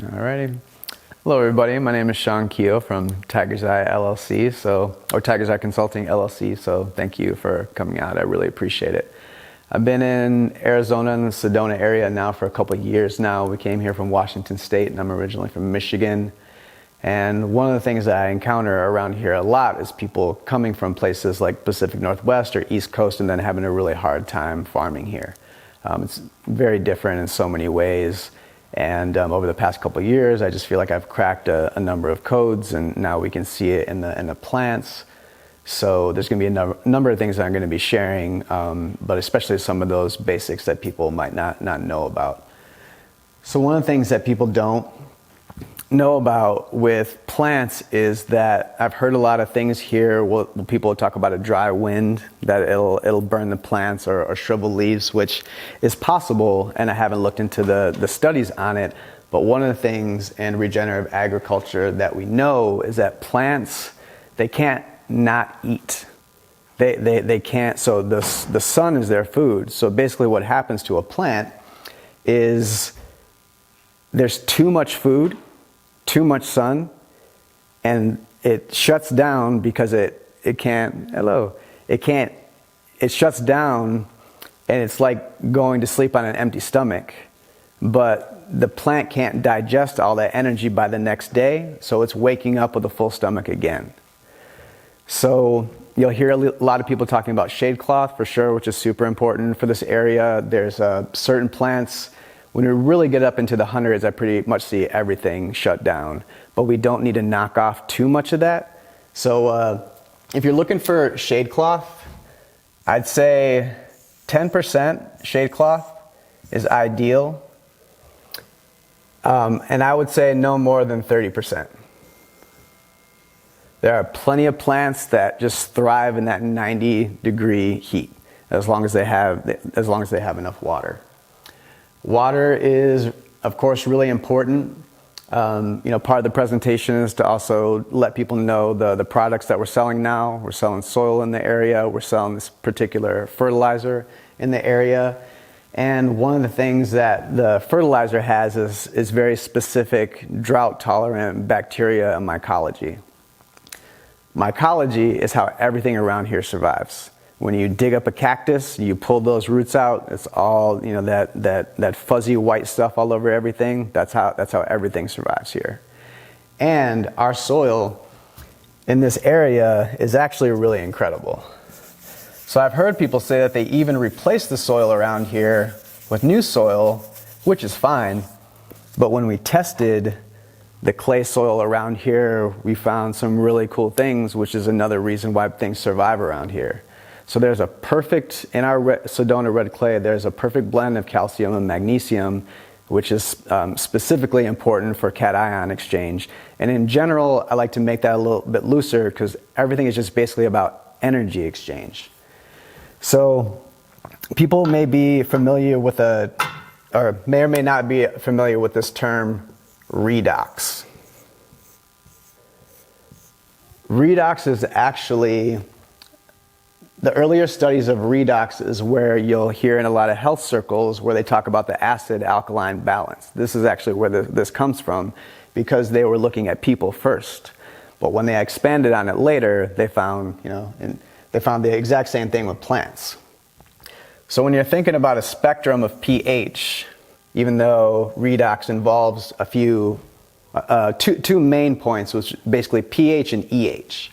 Alrighty. Hello everybody, my name is Kehoe from Tiger's Eye LLC, or Tiger's Eye Consulting LLC, so thank you for coming out, I really appreciate it. I've been in Arizona in the Sedona area now for a couple of years now. We came here from Washington State and I'm originally from Michigan. And one of the things that I encounter around here a lot is people coming from places like Pacific Northwest or East Coast and then having a really hard time farming here. It's very different in so many ways. And over the past couple of years, I just feel like I've cracked a number of codes, and now we can see it in the plants. So there's going to be a number of things that I'm going to be sharing, but especially some of those basics that people might not know about. So one of the things that people don't know about with plants is that I've heard a lot of things here. People talk about a dry wind, that it'll burn the plants or shrivel leaves, which is possible, and I haven't looked into the studies on it. But one of the things in regenerative agriculture that we know is that plants, they can't not eat. They can't, so the sun is their food. So basically what happens to a plant is there's too much food, too much sun, and it shuts down because it shuts down, and it's like going to sleep on an empty stomach. But the plant can't digest all that energy by the next day, so it's waking up with a full stomach again. So you'll hear a lot of people talking about shade cloth for sure, which is super important for this area. There's certain plants. When we really get up into the hundreds, I pretty much see everything shut down. But we don't need to knock off too much of that. So if you're looking for shade cloth, I'd say 10% shade cloth is ideal. And I would say no more than 30%. There are plenty of plants that just thrive in that 90-degree heat, as long as they have enough water. Water is, of course, really important. Part of the presentation is to also let people know the products that we're selling now. We're selling soil in the area. We're selling this particular fertilizer in the area. And one of the things that the fertilizer has is very specific drought-tolerant bacteria and mycology. Mycology is how everything around here survives. When you dig up a cactus, you pull those roots out, it's all, that fuzzy white stuff all over everything. That's how everything survives here. And our soil in this area is actually really incredible. So I've heard people say that they even replace the soil around here with new soil, which is fine. But when we tested the clay soil around here, we found some really cool things, which is another reason why things survive around here. So there's a perfect, in our Sedona red clay, there's a perfect blend of calcium and magnesium, which is specifically important for cation exchange. And in general, I like to make that a little bit looser because everything is just basically about energy exchange. So people may be familiar with or may not be familiar with this term, redox. Redox is actually, the earlier studies of redox is where you'll hear in a lot of health circles where they talk about the acid-alkaline balance. This is actually where this comes from, because they were looking at people first. But when they expanded on it later, they found the exact same thing with plants. So when you're thinking about a spectrum of pH, even though redox involves a few, two main points, which is basically pH and EH.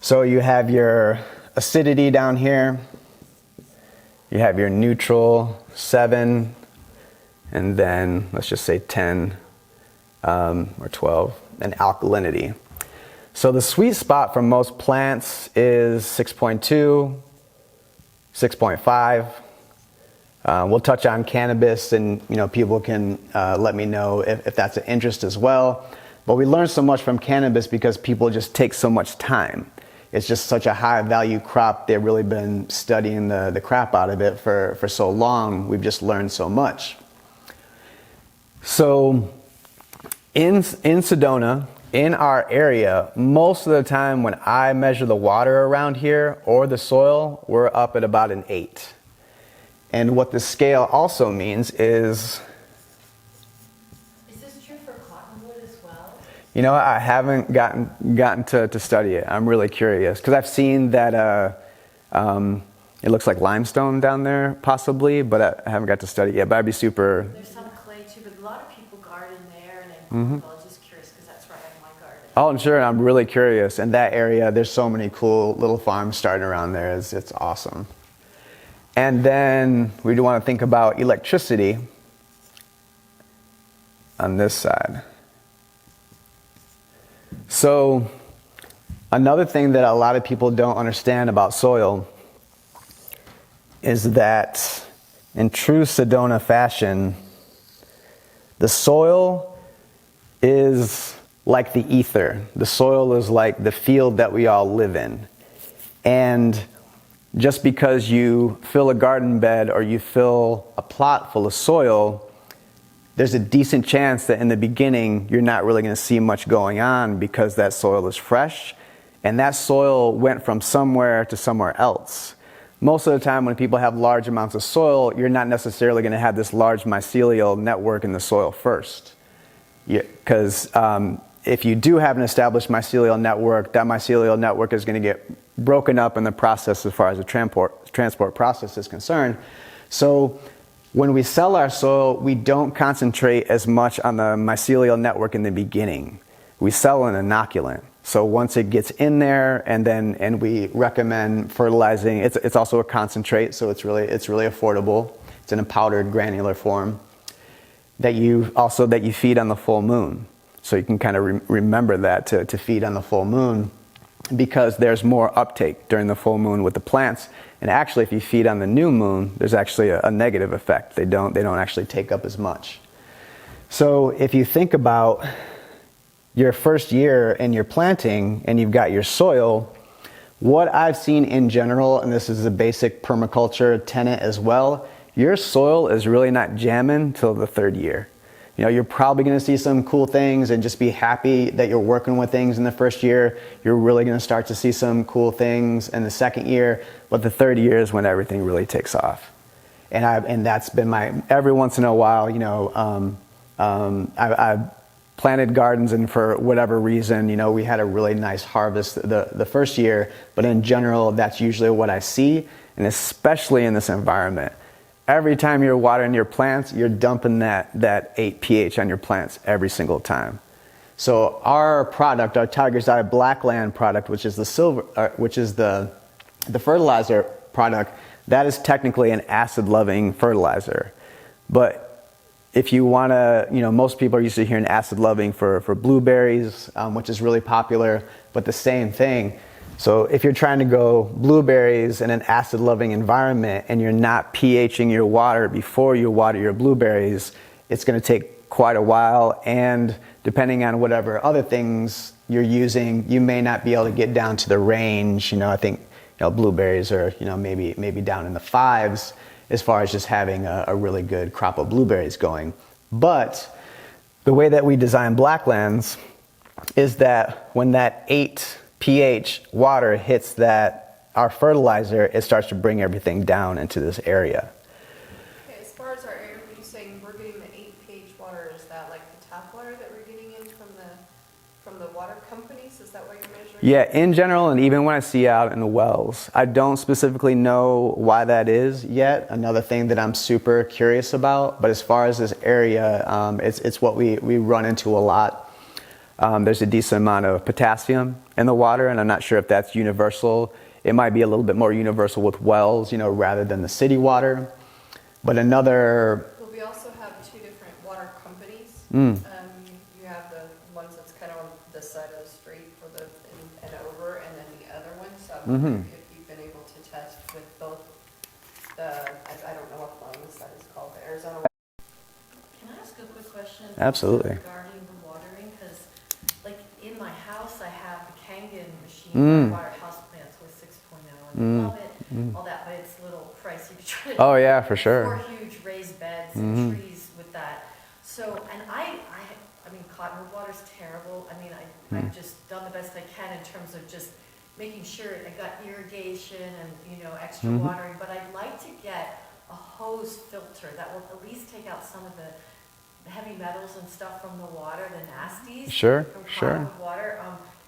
So you have your acidity down here, you have your neutral 7, and then let's just say 10 or 12, and alkalinity. So the sweet spot for most plants is 6.2, 6.5. We'll touch on cannabis, and people can let me know if that's an interest as well. But we learn so much from cannabis because people just take so much time. It's just such a high value crop. They've really been studying the crap out of it for so long. We've just learned so much. So in Sedona, in our area, most of the time when I measure the water around here or the soil, we're up at about an 8. And what the scale also means is... Is this true for cottonwood as well? You know, I haven't gotten to study it. I'm really curious because I've seen that it looks like limestone down there possibly, but I haven't got to study it yet. But I'd be super. There's some clay too, but a lot of people garden there, and I'm just curious because that's where I have my garden. Oh, I'm sure. I'm really curious. In that area, there's so many cool little farms starting around there. It's awesome. And then we do want to think about electricity on this side. So another thing that a lot of people don't understand about soil is that in true Sedona fashion, the soil is like the ether. The soil is like the field that we all live in. And just because you fill a garden bed or you fill a plot full of soil, there's a decent chance that in the beginning you're not really going to see much going on because that soil is fresh and that soil went from somewhere to somewhere else. Most of the time when people have large amounts of soil, you're not necessarily going to have this large mycelial network in the soil first. Because if you do have an established mycelial network, that mycelial network is going to get broken up in the process as far as the transport process is concerned. So when we sell our soil, we don't concentrate as much on the mycelial network in the beginning. We sell an inoculant. So once it gets in there, and we recommend fertilizing. It's also a concentrate, so it's really affordable. It's in a powdered granular form that you feed on the full moon. So you can kind of remember that to feed on the full moon, because there's more uptake during the full moon with the plants. And actually, if you feed on the new moon, there's actually a negative effect. They don't actually take up as much. So if you think about your first year in your planting and you've got your soil, what I've seen in general, and this is a basic permaculture tenet as well, your soil is really not jamming till the third year. You know, you're probably going to see some cool things and just be happy that you're working with things in the first year. You're really going to start to see some cool things in the second year, but the third year is when everything really takes off. And that's been every once in a while, you know, I've planted gardens, and for whatever reason, you know, we had a really nice harvest the first year, but in general, that's usually what I see, and especially in this environment. Every time you're watering your plants, you're dumping that 8 pH on your plants every single time. So our product, our Tiger's Eye Blackland product, which is the fertilizer product, that is technically an acid-loving fertilizer. But if you want to, you know, most people are used to hearing acid-loving for blueberries, which is really popular, but the same thing. So if you're trying to grow blueberries in an acid-loving environment and you're not pHing your water before you water your blueberries, it's going to take quite a while, and depending on whatever other things you're using, you may not be able to get down to the range. You know, I think, you know, blueberries are, you know, maybe down in the 5s as far as just having a really good crop of blueberries going. But the way that we design Blacklands is that when that 8 pH water hits our fertilizer, it starts to bring everything down into this area. Okay, as far as our area, were you saying we're getting the 8 pH water? Is that like the tap water that we're getting in from the water companies? Is that what you're measuring? Yeah, in general, and even when I see out in the wells, I don't specifically know why that is yet. Another thing that I'm super curious about, but as far as this area, it's what we run into a lot. There's a decent amount of potassium in the water, and I'm not sure if that's universal. It might be a little bit more universal with wells, you know, rather than the city water. But Well, we also have 2 different water companies. You have the ones that's kind of on this side of the street and over, and then the other one. So I'm wondering if you've been able to test with both I don't know what one on this side is called, the Arizona. Can I ask a quick question? Absolutely. Regarding the watering, because like in my house, I have the Kangen machine that water houseplants with 6.0, and I love it, all that, but it's a little pricey to try to Oh yeah, for sure. 4 huge raised beds and trees with that. So, and I mean, cottonwood water's terrible. I mean, I've just done the best I can in terms of just making sure I got irrigation and, you know, extra watering, but I'd like to get a hose filter that will at least take out some of the heavy metals and stuff from the water, the nasties. Sure, from sure. cottonwood water.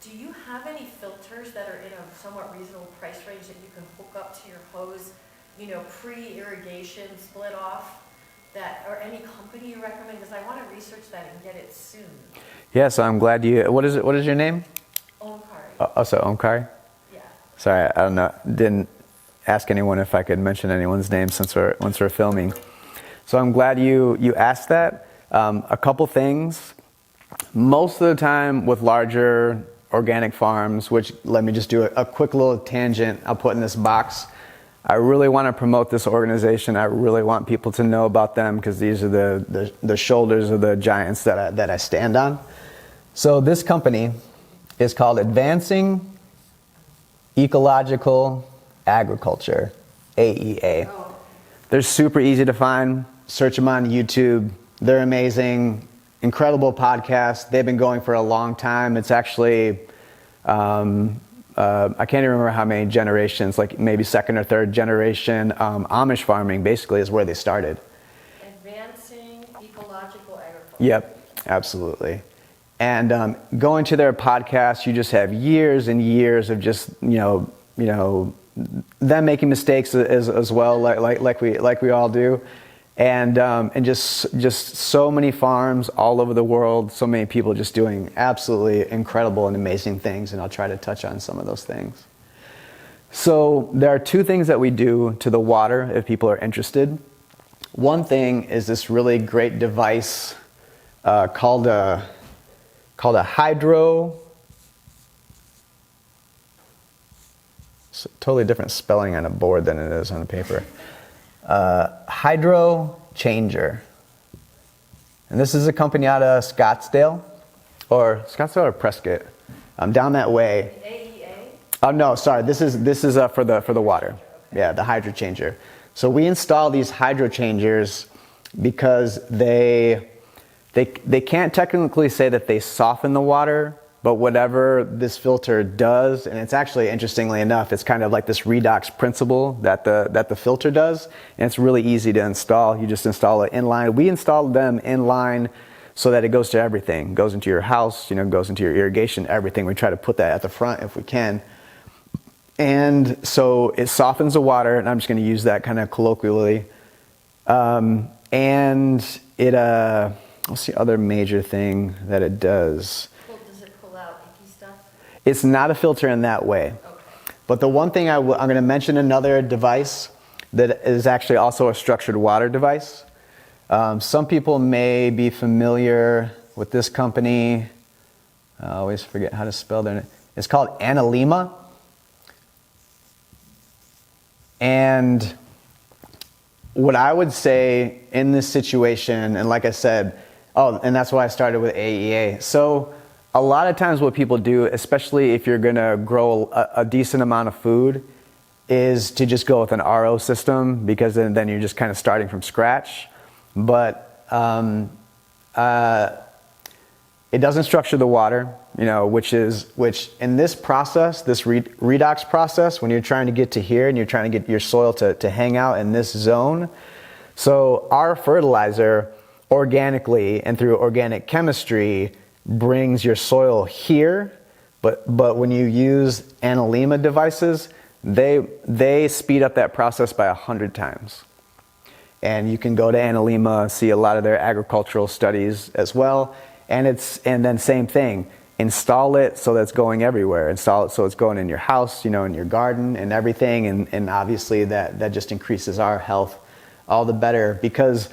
Do you have any filters that are in a somewhat reasonable price range that you can hook up to your hose, pre-irrigation, split off, or any company you recommend? Because I want to research that and get it soon. Yeah, so I'm glad what is your name? Omkari. So Omkari? Yeah. Sorry, I don't know. Didn't ask anyone if I could mention anyone's name once we're filming. So I'm glad you asked that. A couple things. Most of the time with larger organic farms, which let me just do a quick little tangent I'll put in this box. I really want to promote this organization. I really want people to know about them because these are the shoulders of the giants that I stand on. So this company is called Advancing Ecological Agriculture, AEA. Oh. They're super easy to find. Search them on YouTube. They're amazing, incredible podcast. They've been going for a long time. It's actually, I can't even remember how many generations, like maybe second or third generation. Amish farming basically is where they started. Advancing Ecological Agriculture. Yep, absolutely. And going to their podcast, you just have years and years of just them making mistakes as well, like we all do, and just so many farms all over the world, so many people just doing absolutely incredible and amazing things, and I'll try to touch on some of those things. So there are two things that we do to the water if people are interested. One thing is this really great device called a hydro. It's a totally different spelling on a board than it is on the paper. Hydro changer. And this is a company out of Scottsdale or Prescott. Down that way. AEA? Oh no, sorry. This is for the water. Yeah, the hydro changer. So we install these hydro changers because they can't technically say that they soften the water, but whatever this filter does, and it's actually, interestingly enough, it's kind of like this redox principle that the filter does, and it's really easy to install. You just install it in line. We installed them in line so that it goes to everything. Goes into your house, goes into your irrigation, everything. We try to put that at the front if we can. And so it softens the water, and I'm just going to use that kind of colloquially. And it... what's the other major thing that it does? Does it pull out icky stuff? It's not a filter in that way. Okay. But the one thing I'm going to mention another device that is actually also a structured water device. Some people may be familiar with this company. I always forget how to spell their name. It's called Analema. And what I would say in this situation, and like I said, and that's why I started with AEA. So a lot of times what people do, especially if you're going to grow a decent amount of food, is to just go with an RO system because then you're just kind of starting from scratch. But it doesn't structure the water, which in this process, this redox process, when you're trying to get to here and you're trying to get your soil to hang out in this zone. So our fertilizer organically and through organic chemistry brings your soil here, but when you use Analema devices, they speed up that process by 100 times. And you can go to Analema, see a lot of their agricultural studies as well. And then same thing, install it so that's going everywhere. Install it so it's going in your house, in your garden and everything. And obviously that just increases our health all the better because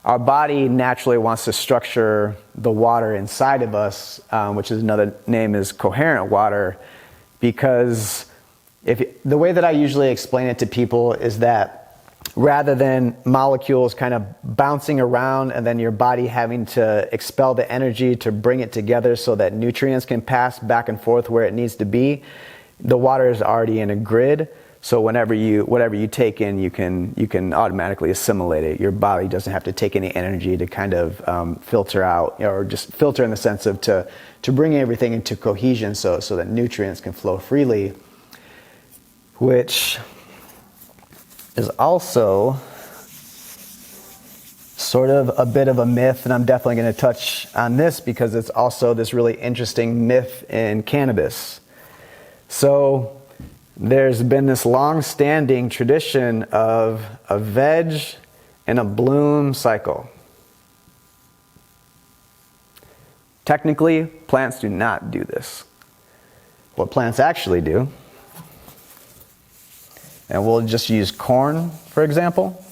our body naturally wants to structure the water inside of us, which is another name is coherent water, because the way that I usually explain it to people is that rather than molecules kind of bouncing around and then your body having to expel the energy to bring it together so that nutrients can pass back and forth where it needs to be, the water is already in a grid. So whatever you take in, you can automatically assimilate it. Your body doesn't have to take any energy to kind of filter out, or just filter in the sense of to bring everything into cohesion so that nutrients can flow freely, which is also sort of a bit of a myth, and I'm definitely going to touch on this because it's also this really interesting myth in cannabis. So there's been this long-standing tradition of a veg and a bloom cycle. Technically, plants do not do this. What plants actually do, and we'll just use corn, for example.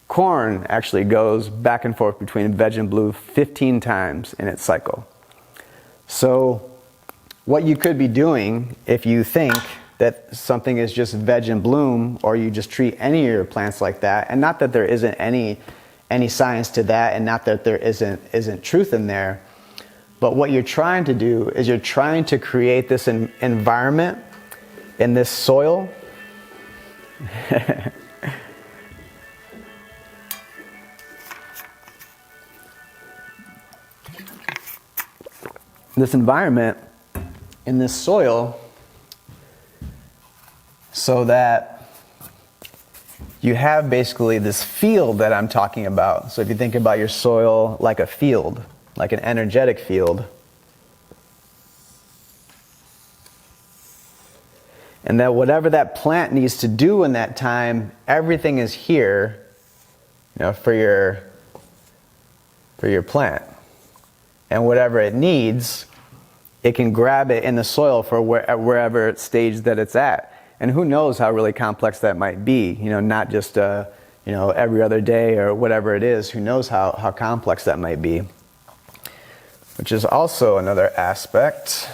Corn actually goes back and forth between veg and blue 15 times in its cycle. So what you could be doing if you think that something is just veg and bloom, or you just treat any of your plants like that, and not that there isn't any science to that, and not that there isn't truth in there, but what you're trying to do is you're trying to create this environment in this soil this environment in this soil so that you have basically this field that I'm talking about. So if you think about your soil like a field, like an energetic field, and that whatever that plant needs to do in that time, everything is here, for your plant. And whatever it needs, it can grab it in the soil for wherever stage that it's at. And who knows how really complex that might be, not just every other day or whatever it is. Who knows how complex that might be. Which is also another aspect.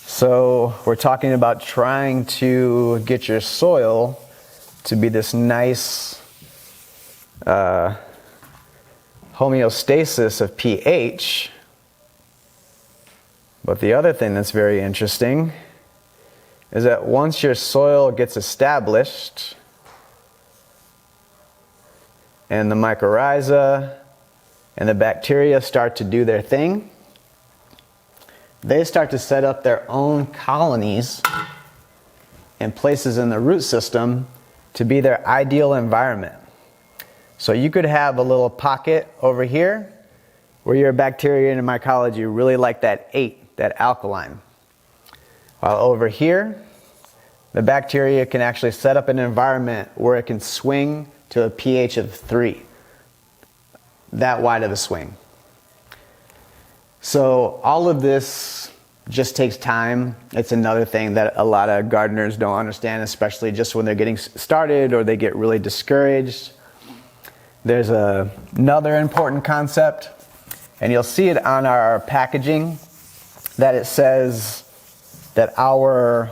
So we're talking about trying to get your soil to be this nice homeostasis of pH. But the other thing that's very interesting is that once your soil gets established and the mycorrhiza and the bacteria start to do their thing, they start to set up their own colonies and places in the root system to be their ideal environment. So you could have a little pocket over here where your bacteria and mycology really like that 8, that alkaline. While over here, the bacteria can actually set up an environment where it can swing to a pH of 3. That wide of a swing. So all of this just takes time. It's another thing that a lot of gardeners don't understand, especially just when they're getting started or they get really discouraged. There's another important concept, and you'll see it on our packaging, that it says that our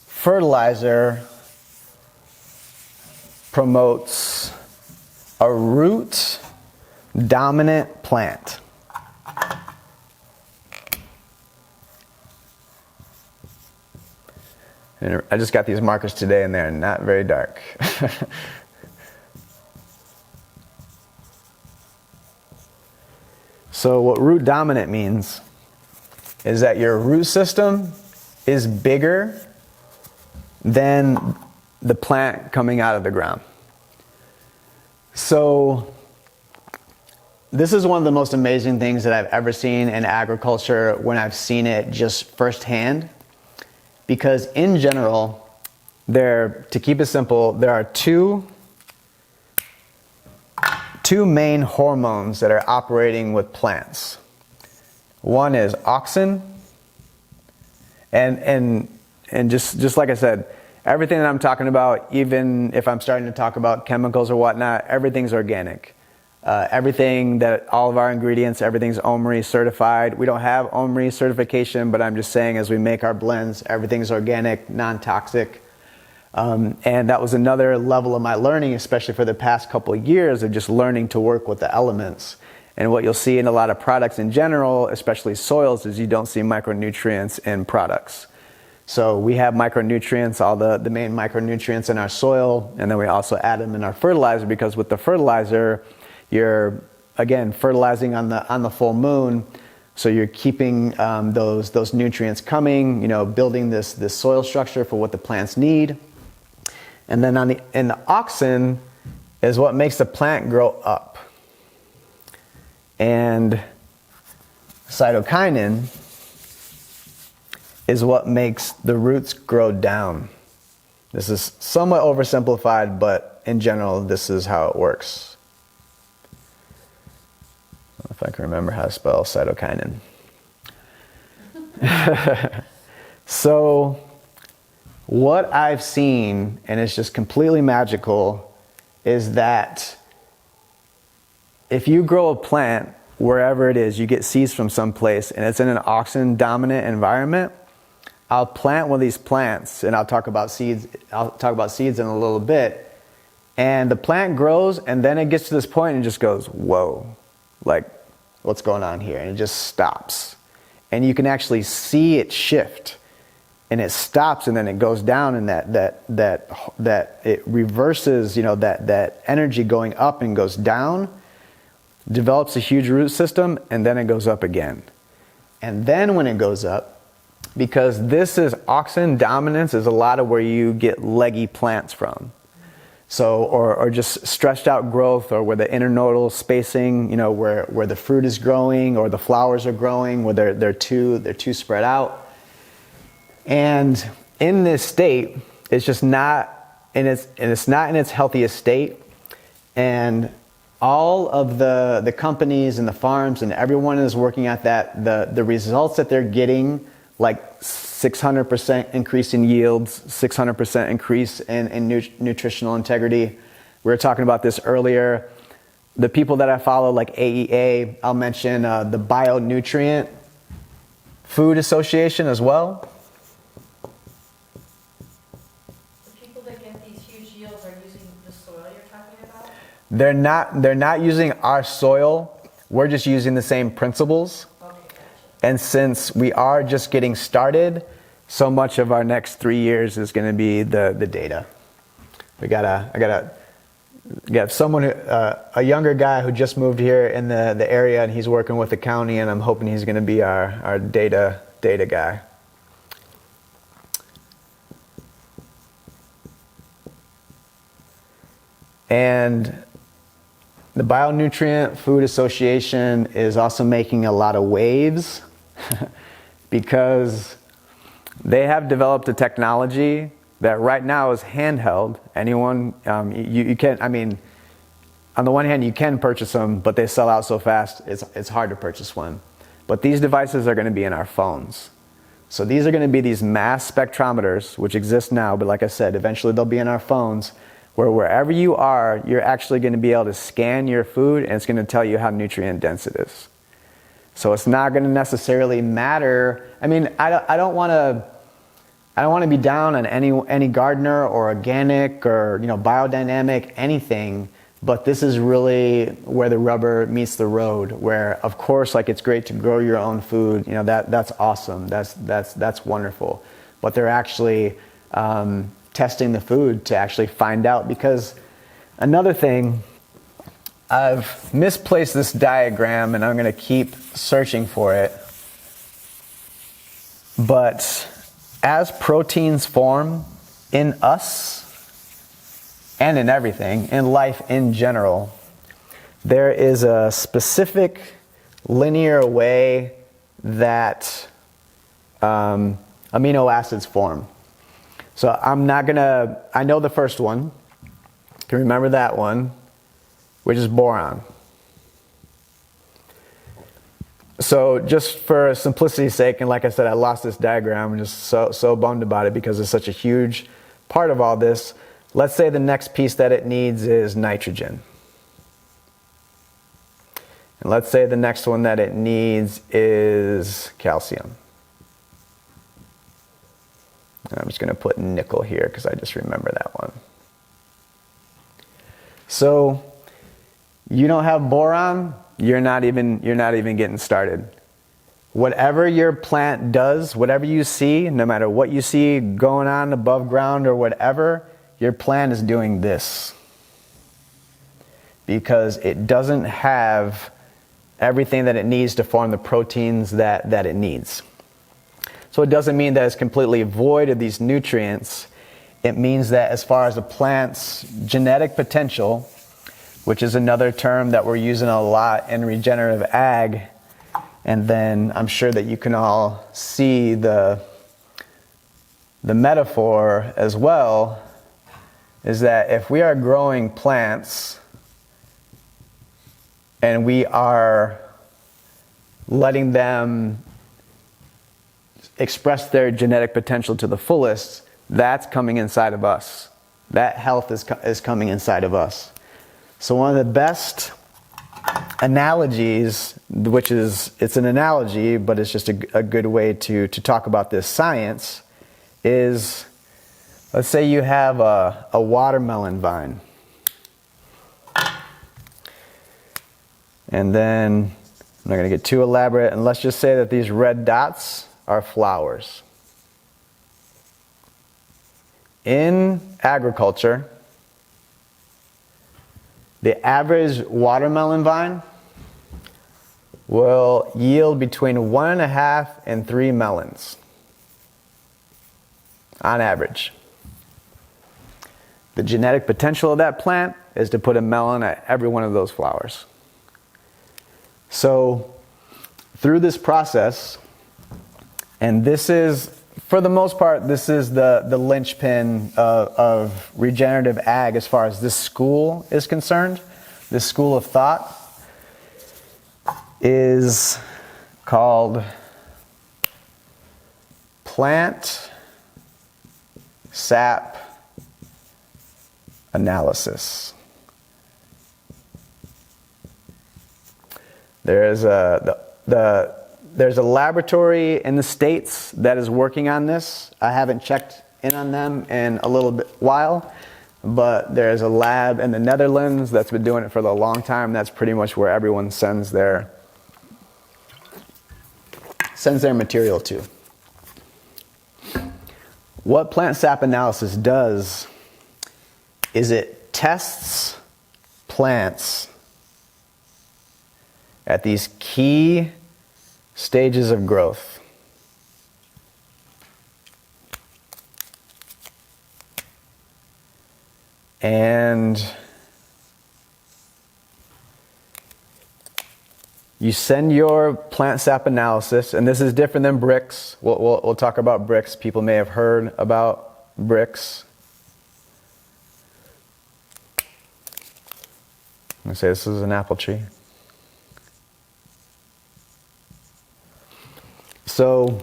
fertilizer promotes a root dominant plant. And I just got these markers today and they're not very dark. So what root dominant means is that your root system is bigger than the plant coming out of the ground. So this is one of the most amazing things that I've ever seen in agriculture when I've seen it just firsthand. Because in general, to keep it simple, there are two main hormones that are operating with plants. One is auxin, and just like I said, everything that I'm talking about, even if I'm starting to talk about chemicals or whatnot, everything's organic. Everything that all of our ingredients, everything's OMRI certified. We don't have OMRI certification, but I'm just saying as we make our blends, everything's organic, non-toxic. And that was another level of my learning, especially for the past couple of years of just learning to work with the elements. And what you'll see in a lot of products in general, especially soils, is you don't see micronutrients in products. So we have micronutrients, all the main micronutrients in our soil, and then we also add them in our fertilizer, because with the fertilizer, you're, again, fertilizing on the full moon, so you're keeping those nutrients coming, building this soil structure for what the plants need. And then in the auxin is what makes the plant grow up. And cytokinin is what makes the roots grow down. This is somewhat oversimplified, but in general, this is how it works. I don't know if I can remember how to spell cytokinin. So, what I've seen, and it's just completely magical, is that if you grow a plant wherever it is, you get seeds from someplace, and it's in an auxin-dominant environment, I'll plant one of these plants, and I'll talk about seeds in a little bit, and the plant grows, and then it gets to this point and just goes, whoa, like, what's going on here? And it just stops. And you can actually see it shift, and it stops, and then it goes down, and that it reverses, that energy going up and goes down, develops a huge root system, and then it goes up again. And then when it goes up, because this is auxin dominance, is a lot of where you get leggy plants from. So, or just stretched out growth, or where the internodal spacing, where the fruit is growing, or the flowers are growing, where they're too spread out. And in this state, it's just not it's not in its healthiest state. And all of the companies and the farms and everyone is working at that. The results that they're getting, like 600% increase in yields, 600% increase in nutritional integrity. We were talking about this earlier. The people that I follow, like AEA, I'll mention the Bionutrient Food Association as well. The people that get these huge yields are using the soil you're talking about? They're not using our soil. We're just using the same principles. And since we are just getting started, so much of our next 3 years is going to be the data. I got someone, a younger guy who just moved here in the area, and he's working with the county, and I'm hoping he's going to be our data guy. And the Bionutrient Food Association is also making a lot of waves because they have developed a technology that right now is handheld. Anyone, you can, on the one hand, you can purchase them, but they sell out so fast, it's hard to purchase one. But these devices are going to be in our phones. So these are going to be these mass spectrometers, which exist now, but like I said, eventually they'll be in our phones, where wherever you are, you're actually going to be able to scan your food, and it's going to tell you how nutrient dense it is. So it's not going to necessarily matter. I don't want to be down on any gardener or organic or biodynamic anything, but this is really where the rubber meets the road. Where, of course, like, it's great to grow your own food. That's awesome. That's wonderful. But they're actually testing the food to actually find out. Because another thing, I've misplaced this diagram, and I'm going to keep searching for it. But as proteins form in us and in everything, in life in general, there is a specific linear way that amino acids form. So I know the first one. Can remember that one, which is boron. So just for simplicity's sake, and like I said, I lost this diagram. I'm just so bummed about it because it's such a huge part of all this. Let's say the next piece that it needs is nitrogen. And let's say the next one that it needs is calcium. And I'm just going to put nickel here because I just remember that one. So you don't have boron, you're not even getting started. whatever your plant does, whatever you see, no matter what you see going on above ground or whatever, your plant is doing this. Because it doesn't have everything that it needs to form the proteins that it needs. So it doesn't mean that it's completely void of these nutrients. It means that as far as the plant's genetic potential, which is another term that we're using a lot in regenerative ag, and then I'm sure that you can all see the metaphor as well, is that if we are growing plants and we are letting them express their genetic potential to the fullest, that's coming inside of us. That health is coming inside of us. So one of the best analogies, it's an analogy, but it's just a good way to talk about this science, is, let's say you have a watermelon vine. And then, I'm not going to get too elaborate, and let's just say that these red dots are flowers. In agriculture, the average watermelon vine will yield between 1.5 and 3 melons on average. The genetic potential of that plant is to put a melon at every one of those flowers. So through this process, and this is, for the most part, this is the linchpin of regenerative ag as far as this school is concerned. This school of thought is called plant sap analysis. There's a laboratory in the States that is working on this. I haven't checked in on them in a little while, but there's a lab in the Netherlands that's been doing it for a long time. That's pretty much where everyone sends their material to. What plant sap analysis does is it tests plants at these key stages of growth. And you send your plant sap analysis, and this is different than bricks. We'll talk about bricks. People may have heard about bricks. I'm going to say this is an apple tree. So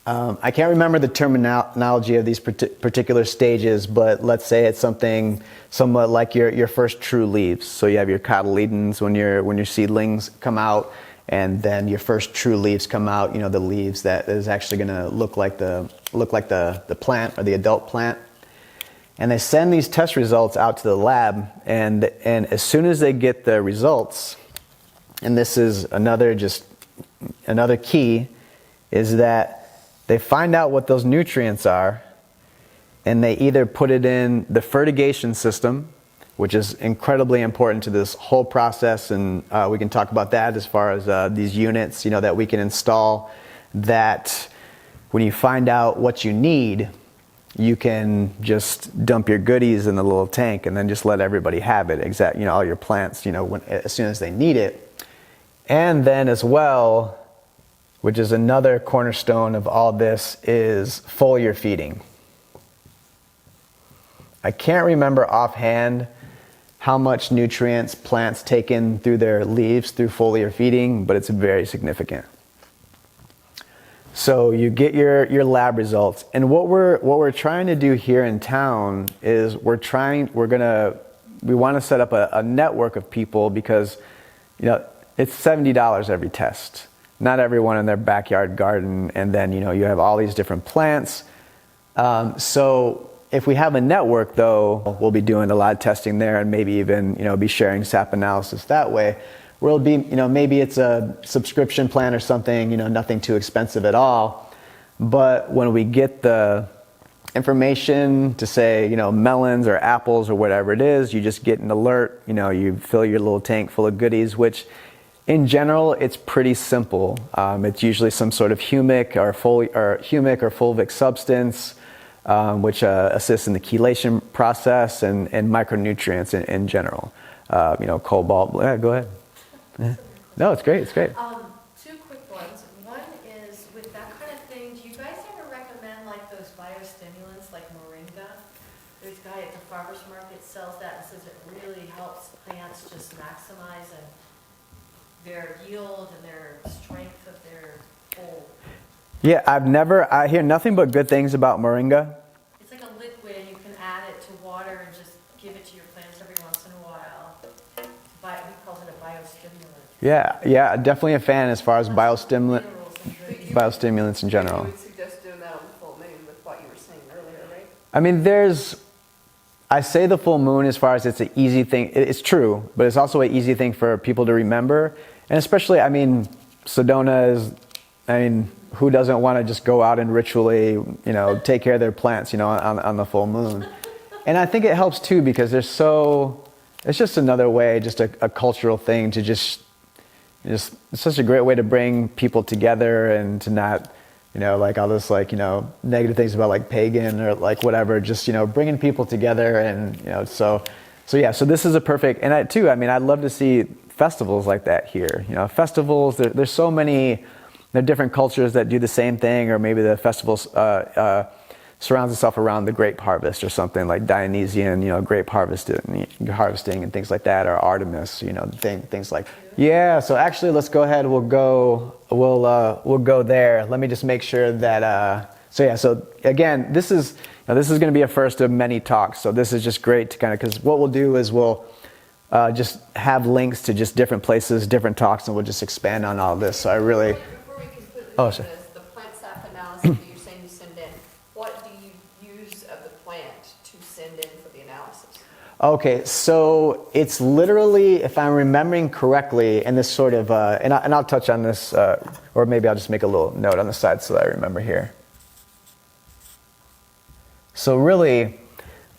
I can't remember the terminology of these particular stages, but let's say it's something somewhat like your first true leaves. So you have your cotyledons when your seedlings come out, and then your first true leaves come out. You know, the leaves that is actually going to look like the plant or the adult plant. And they send these test results out to the lab, and as soon as they get the results, and this is another key, is that they find out what those nutrients are, and they either put it in the fertigation system, which is incredibly important to this whole process, and we can talk about that as far as these units, that we can install, that when you find out what you need, you can just dump your goodies in the little tank and then just let everybody have it, all your plants, as soon as they need it. And then as well, which is another cornerstone of all this, is foliar feeding. I can't remember offhand how much nutrients plants take in through their leaves through foliar feeding, but it's very significant. So you get your lab results, and what we're trying to do here in town is we want to set up a network of people, because it's $70 every test. Not everyone in their backyard garden, and then you have all these different plants. So if we have a network, though, we'll be doing a lot of testing there, and maybe even be sharing sap analysis that way. where it'll be, maybe it's a subscription plan or something, nothing too expensive at all. But when we get the information to say, melons or apples or whatever it is, you just get an alert, you fill your little tank full of goodies, which in general, it's pretty simple. It's usually some sort of humic or fulvic substance, which assists in the chelation process and micronutrients in general. Cobalt. Yeah, go ahead. Yeah. No, it's great. It's great. Two quick ones. One is with that kind of thing, do you guys ever recommend like those biostimulants like moringa? There's a guy at the farmer's market sells that and says it really helps plants just maximize and their yield and their strength of their whole. Yeah, I hear nothing but good things about moringa. It's like a liquid and you can add it to water and just give it to your plants every once in a while. He calls it a biostimulant. Yeah, definitely a fan as far as Minerals biostimulants in general. You would suggest doing that on the full moon with what you were saying earlier, right? I mean, I say the full moon as far as it's an easy thing. It's true, but it's also an easy thing for people to remember. And especially, Sedona is, who doesn't want to just go out and ritually, take care of their plants, on the full moon? And I think it helps too because it's just another way, just a cultural thing to just, it's such a great way to bring people together and to not, like all this, negative things about like pagan or like whatever, just, bringing people together and, so this is a perfect, and I'd love to see festivals like that here. Festivals, there's so many, there are different cultures that do the same thing, or maybe the festival surrounds itself around the grape harvest or something like Dionysian, grape harvesting and things like that, or Artemis, things like. Yeah. So actually, let's go ahead. We'll go there. Let me just make sure that. So again, this is going to be a first of many talks. So this is just great to kind of, because what we'll do is we'll just have links to just different places, different talks, and we'll just expand on all this. So I really. Before we completely Sure. the plant sap analysis that you're saying you send in, what do you use of the plant to send in for the analysis? Okay, so it's literally, if I'm remembering correctly, and this sort of, and I'll touch on this, or maybe I'll just make a little note on the side so that I remember here. So really,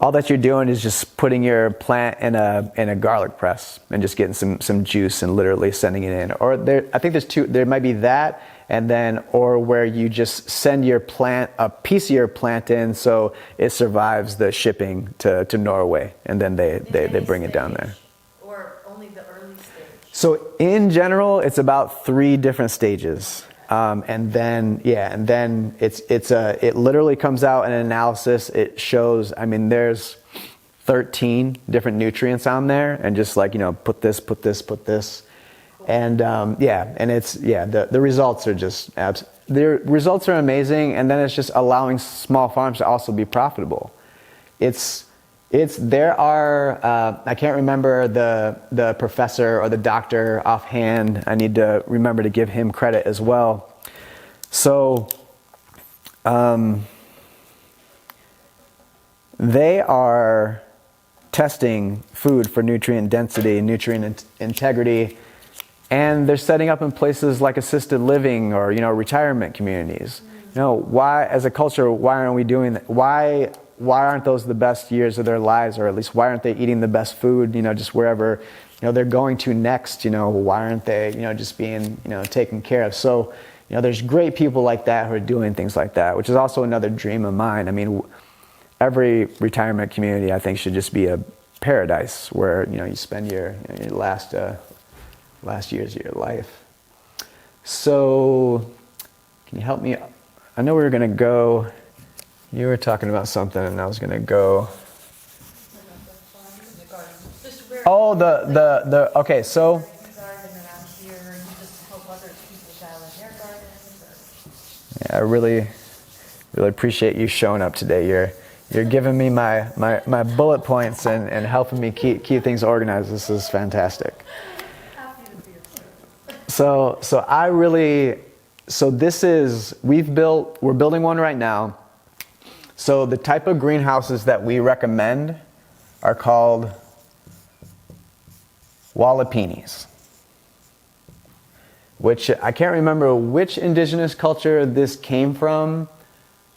all that you're doing is just putting your plant in a garlic press and just getting some juice and literally sending it in. Or I think there's two. There might be that, and then or where you just send your plant, a piece of your plant in, so it survives the shipping to Norway, and then they bring it down there. Or only the early stage? So in general, it's about 3 different stages. And then it literally comes out in an analysis. It shows, there's 13 different nutrients on there, and just put this. And the results are just the results are amazing. And then it's just allowing small farms to also be profitable. There are, I can't remember the professor or the doctor offhand. I need to remember to give him credit as well. So, they are testing food for nutrient density, nutrient integrity, and they're setting up in places like assisted living or, retirement communities. Why, as a culture, why aren't we doing that? Why aren't those the best years of their lives, or at least why aren't they eating the best food, just wherever, they're going to next, why aren't they, just being, taken care of? So, there's great people like that who are doing things like that, which is also another dream of mine. Every retirement community, I think, should just be a paradise where, you spend your last years of your life. So, can you help me? I know we were going to go, you were talking about something, and I was going to go. Oh, okay, so. Yeah, I really appreciate you showing up today. You're giving me my bullet points and helping me keep things organized. This is fantastic. So we're building one right now. So the type of greenhouses that we recommend are called Walipinis. which I can't remember which indigenous culture this came from,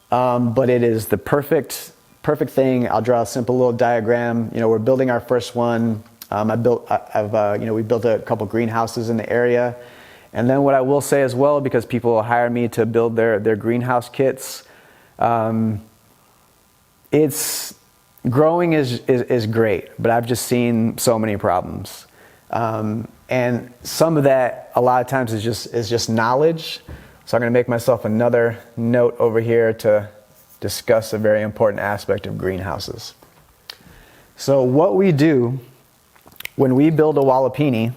but it is the perfect thing. I'll draw a simple little diagram. We're building our first one. We built a couple greenhouses in the area. And then what I will say as well, because people will hire me to build their greenhouse kits, it's growing is great, but I've just seen so many problems. And some of that a lot of times is just knowledge. So I'm going to make myself another note over here to discuss a very important aspect of greenhouses. So what we do when we build a Wallapini,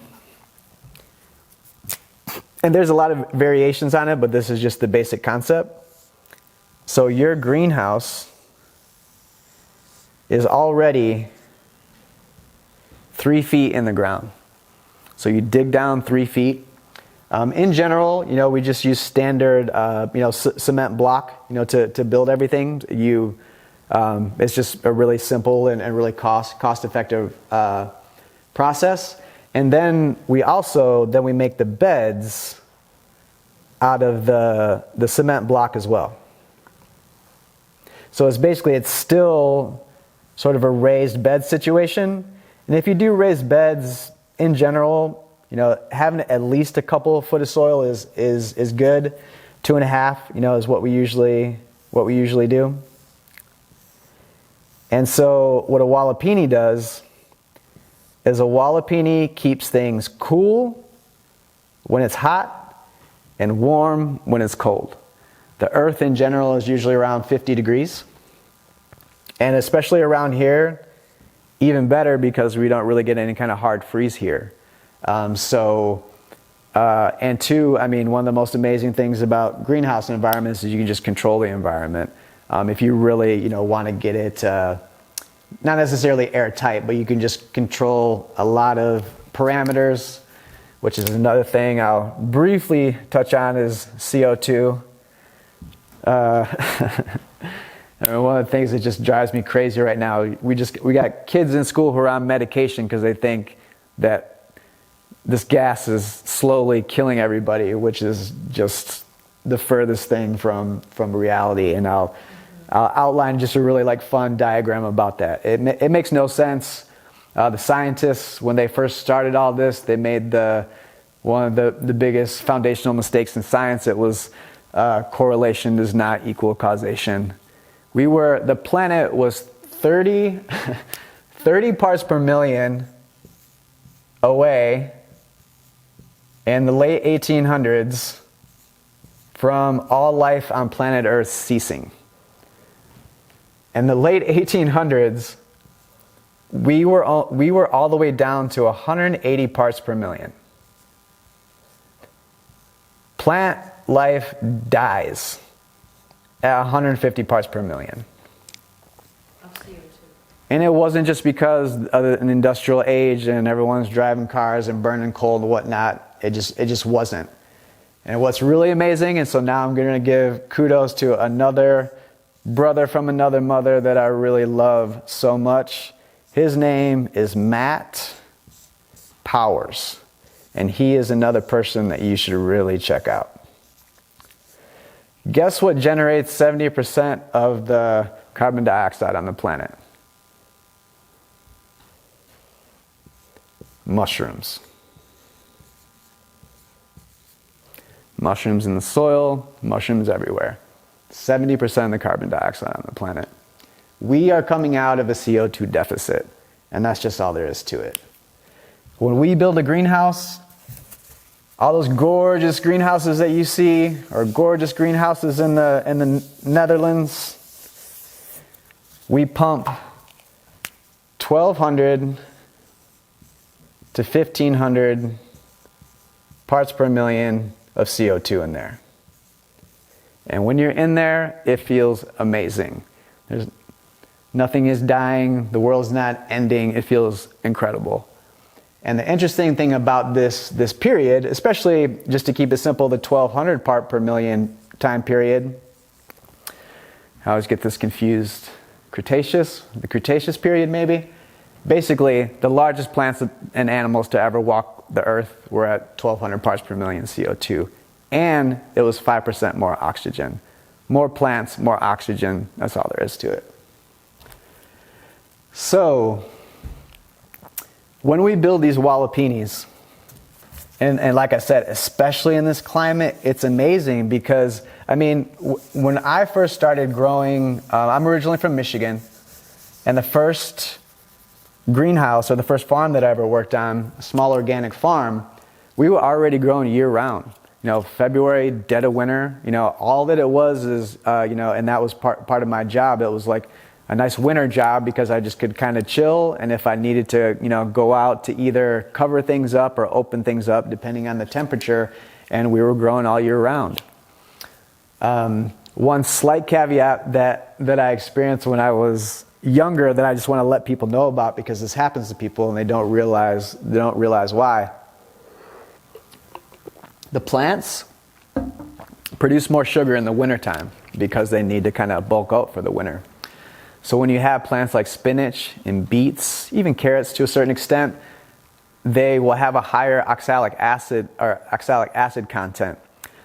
and there's a lot of variations on it, but this is just the basic concept. So your greenhouse is already 3 feet in the ground. So you dig down 3 feet. In general, we just use standard, cement block, to build everything. It's just a really simple and really cost-effective process. And then we make the beds out of the cement block as well. So it's still sort of a raised bed situation. And if you do raised beds in general, having at least a couple of foot of soil is good. 2.5, is what we usually do. And so what a Wallapini does is a Wallapini keeps things cool when it's hot and warm when it's cold. The earth in general is usually around 50 degrees. And especially around here, even better because we don't really get any kind of hard freeze here. And two, one of the most amazing things about greenhouse environments is you can just control the environment. If you really, want to get it, not necessarily airtight, but you can just control a lot of parameters, which is another thing I'll briefly touch on is CO2. One of the things that just drives me crazy right now, we got kids in school who are on medication because they think that this gas is slowly killing everybody, which is just the furthest thing from reality. And I'll outline just a really fun diagram about that. It makes no sense. The scientists, when they first started all this, they made one of the biggest foundational mistakes in science. It was correlation does not equal causation. The planet was 30 parts per million away in the late 1800s from all life on planet Earth ceasing. In the late 1800s, we were all the way down to 180 parts per million. Plant life dies at 150 parts per million. Of CO2. And it wasn't just because of an industrial age and everyone's driving cars and burning coal and whatnot. It just wasn't. And what's really amazing, and so now I'm going to give kudos to another brother from another mother that I really love so much. His name is Matt Powers. And he is another person that you should really check out. Guess what generates 70% of the carbon dioxide on the planet? Mushrooms. Mushrooms in the soil, mushrooms everywhere. 70% of the carbon dioxide on the planet. We are coming out of a CO2 deficit, and that's just all there is to it. When we build a greenhouse, all those gorgeous greenhouses that you see, or gorgeous greenhouses in the Netherlands, we pump 1,200 to 1,500 parts per million of CO2 in there. And when you're in there, it feels amazing. Nothing is dying, the world's not ending, it feels incredible. And the interesting thing about this period, especially just to keep it simple, the 1,200 part per million time period, I always get this confused, the Cretaceous period maybe. Basically, the largest plants and animals to ever walk the Earth, we're at 1,200 parts per million CO2. And it was 5% more oxygen. More plants, more oxygen. That's all there is to it. So, when we build these walapinis, and like I said, especially in this climate, it's amazing because, I mean, when I first started growing, I'm originally from Michigan, and the first greenhouse or the first farm that I ever worked on, a small organic farm, we were already growing year round. You know, February, dead of winter, you know, all that it was is, you know, and that was part of my job. It was like a nice winter job because I just could kind of chill, and if I needed to, you know, go out to either cover things up or open things up depending on the temperature, and we were growing all year round. One slight caveat that I experienced when I was younger that I just want to let people know about because this happens to people and they don't realize why. The plants produce more sugar in the wintertime because they need to kind of bulk out for the winter. So when you have plants like spinach and beets, even carrots to a certain extent, they will have a higher oxalic acid content.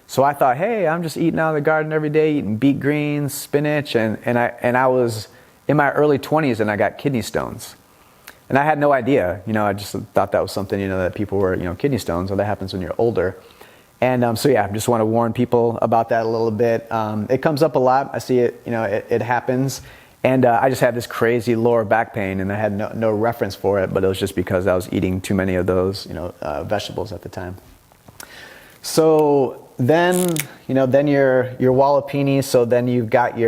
So I thought, hey, I'm just eating out of the garden every day, eating beet greens, spinach, and I was in my early 20s and I got kidney stones. And I had no idea, you know, I just thought that was something, you know, that people were, you know, kidney stones, or that happens when you're older. And so yeah, I just want to warn people about that a little bit. It comes up a lot. I see it, you know, it happens. And I just had this crazy lower back pain, and I had no reference for it, but it was just because I was eating too many of those, you know, vegetables at the time. So then, you know, then your walapini. So then you've got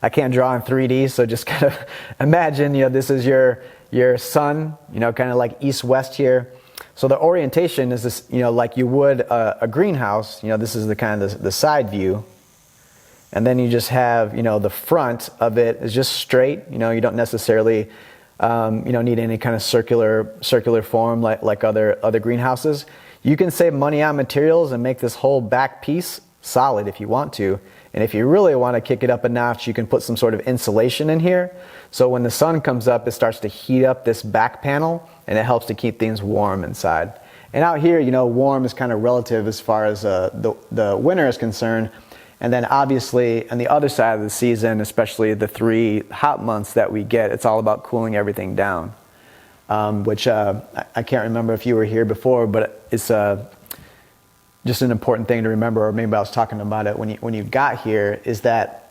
I can't draw in 3D, so just kind of imagine, you know, this is your sun, you know, kind of like east-west here. So the orientation is this, you know, like you would a greenhouse. You know, this is the kind of the side view. And then you just have, you know, the front of it is just straight. You know, you don't necessarily, need any kind of circular form like other greenhouses. You can save money on materials and make this whole back piece solid if you want to. And if you really want to kick it up a notch, you can put some sort of insulation in here. So when the sun comes up, it starts to heat up this back panel, and it helps to keep things warm inside. And out here, you know, warm is kind of relative as far as the winter is concerned. And then obviously on the other side of the season, especially the 3 hot months that we get, it's all about cooling everything down. Which I can't remember if you were here before, but it's just an important thing to remember, or maybe I was talking about it when you got here, is that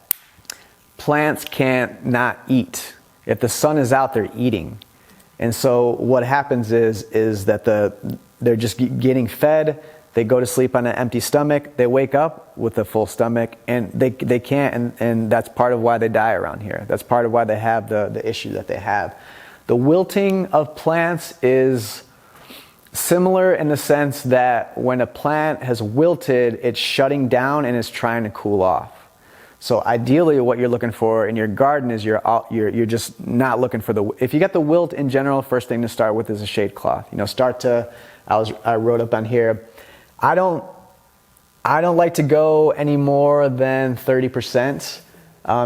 plants can't not eat. If the sun is out, they're eating. And so what happens is that they're just getting fed. They go to sleep on an empty stomach. They wake up with a full stomach, and they can't. And that's part of why they die around here. That's part of why they have the issue that they have. The wilting of plants is similar in the sense that when a plant has wilted, it's shutting down and it's trying to cool off. So ideally, what you're looking for in your garden is you're just not looking for if you get the wilt in general, first thing to start with is a shade cloth. You know, I wrote up on here, I don't like to go any more than 30%.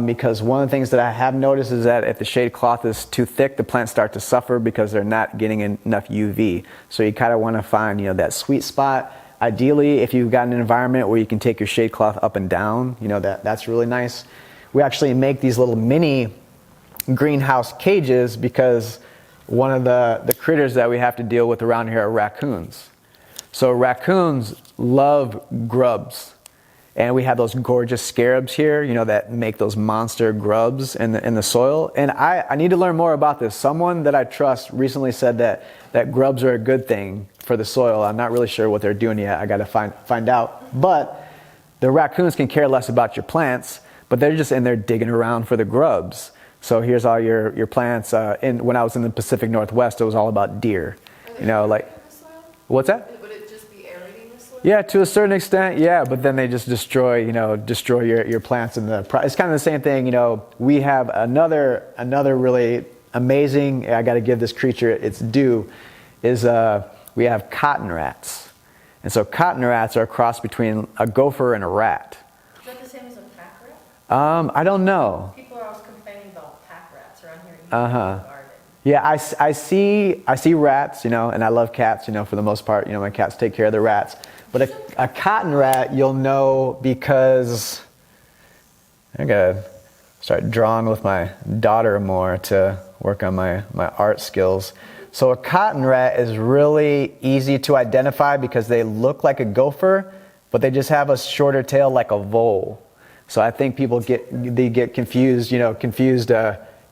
Because one of the things that I have noticed is that if the shade cloth is too thick, the plants start to suffer because they're not getting enough UV. So you kind of want to find, you know, that sweet spot. Ideally, if you've got an environment where you can take your shade cloth up and down, you know, that's really nice. We actually make these little mini greenhouse cages because one of the critters that we have to deal with around here are raccoons. So raccoons love grubs. And we have those gorgeous scarabs here, you know, that make those monster grubs in the soil. And I need to learn more about this. Someone that I trust recently said that grubs are a good thing for the soil. I'm not really sure what they're doing yet. I got to find out. But the raccoons can care less about your plants, but they're just in there digging around for the grubs. So here's all your plants. When I was in the Pacific Northwest, it was all about deer. You know, like, what's that? Yeah, to a certain extent, yeah, but then they just destroy your plants in the. It's kind of the same thing, you know. We have another really amazing. I got to give this creature its due. We have cotton rats, and so cotton rats are a cross between a gopher and a rat. Is that the same as a pack rat? I don't know. People are always complaining about pack rats around here in the garden. Yeah, I see rats, and I love cats, for the most part. My cats take care of the rats. But a cotton rat, you'll know because I gotta start drawing with my daughter more to work on my art skills. So a cotton rat is really easy to identify because they look like a gopher, but they just have a shorter tail like a vole. So I think people get confused,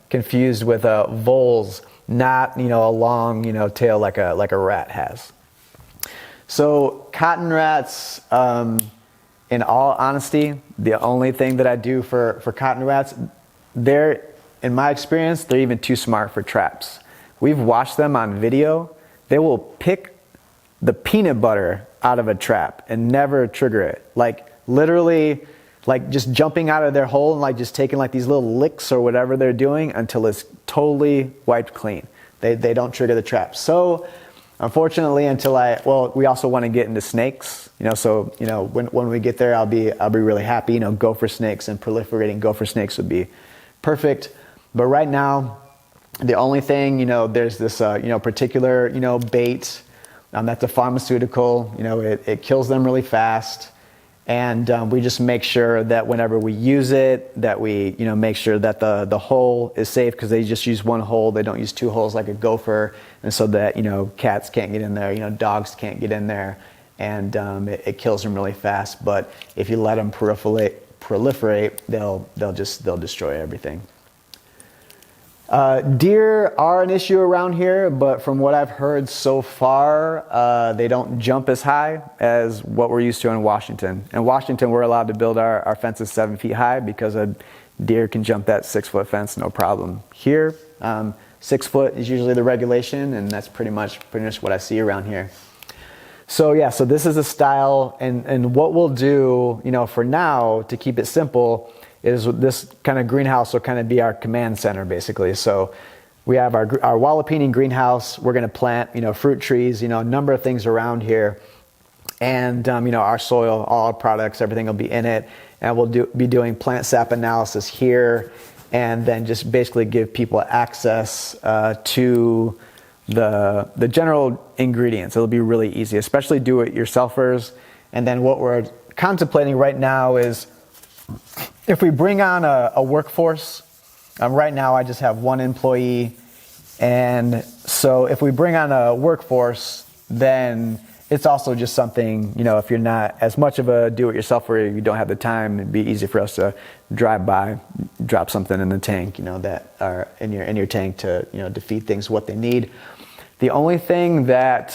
confused with voles, not a long tail like a rat has. So cotton rats, in all honesty, the only thing that I do for cotton rats, in my experience, they're even too smart for traps. We've watched them on video. They will pick the peanut butter out of a trap and never trigger it. Like literally, like just jumping out of their hole and like just taking like these little licks or whatever they're doing until it's totally wiped clean. They don't trigger the trap. So unfortunately, we also want to get into snakes, so when we get there, I'll be really happy. Gopher snakes and proliferating gopher snakes would be perfect. But right now, the only thing, there's this particular bait that's a pharmaceutical. It kills them really fast, and we just make sure that whenever we use it, that we make sure that the hole is safe, because they just use one hole. They don't use two holes like a gopher, and so that cats can't get in there, dogs can't get in there, and it kills them really fast. But if you let them proliferate, they'll destroy everything. Deer are an issue around here, but from what I've heard so far, they don't jump as high as what we're used to in Washington. In Washington, we're allowed to build our fences 7 feet high because a deer can jump that 6-foot fence no problem. Here, 6 foot is usually the regulation, and that's pretty much what I see around here. So yeah, so this is a style, and what we'll do, for now, to keep it simple, is this kind of greenhouse will kind of be our command center, basically. So we have our Wallapini greenhouse. We're going to plant, fruit trees, a number of things around here. And, our soil, all our products, everything will be in it. And we'll be doing plant sap analysis here, and then just basically give people access to the general ingredients. It'll be really easy, especially do-it-yourselfers. And then what we're contemplating right now is, if we bring on a workforce, right now I just have one employee, and so if we bring on a workforce, then it's also just something, if you're not as much of a do-it-yourselfer, you don't have the time, it'd be easy for us to drive by, drop something in the tank, that are in your tank to, to feed things what they need. The only thing that,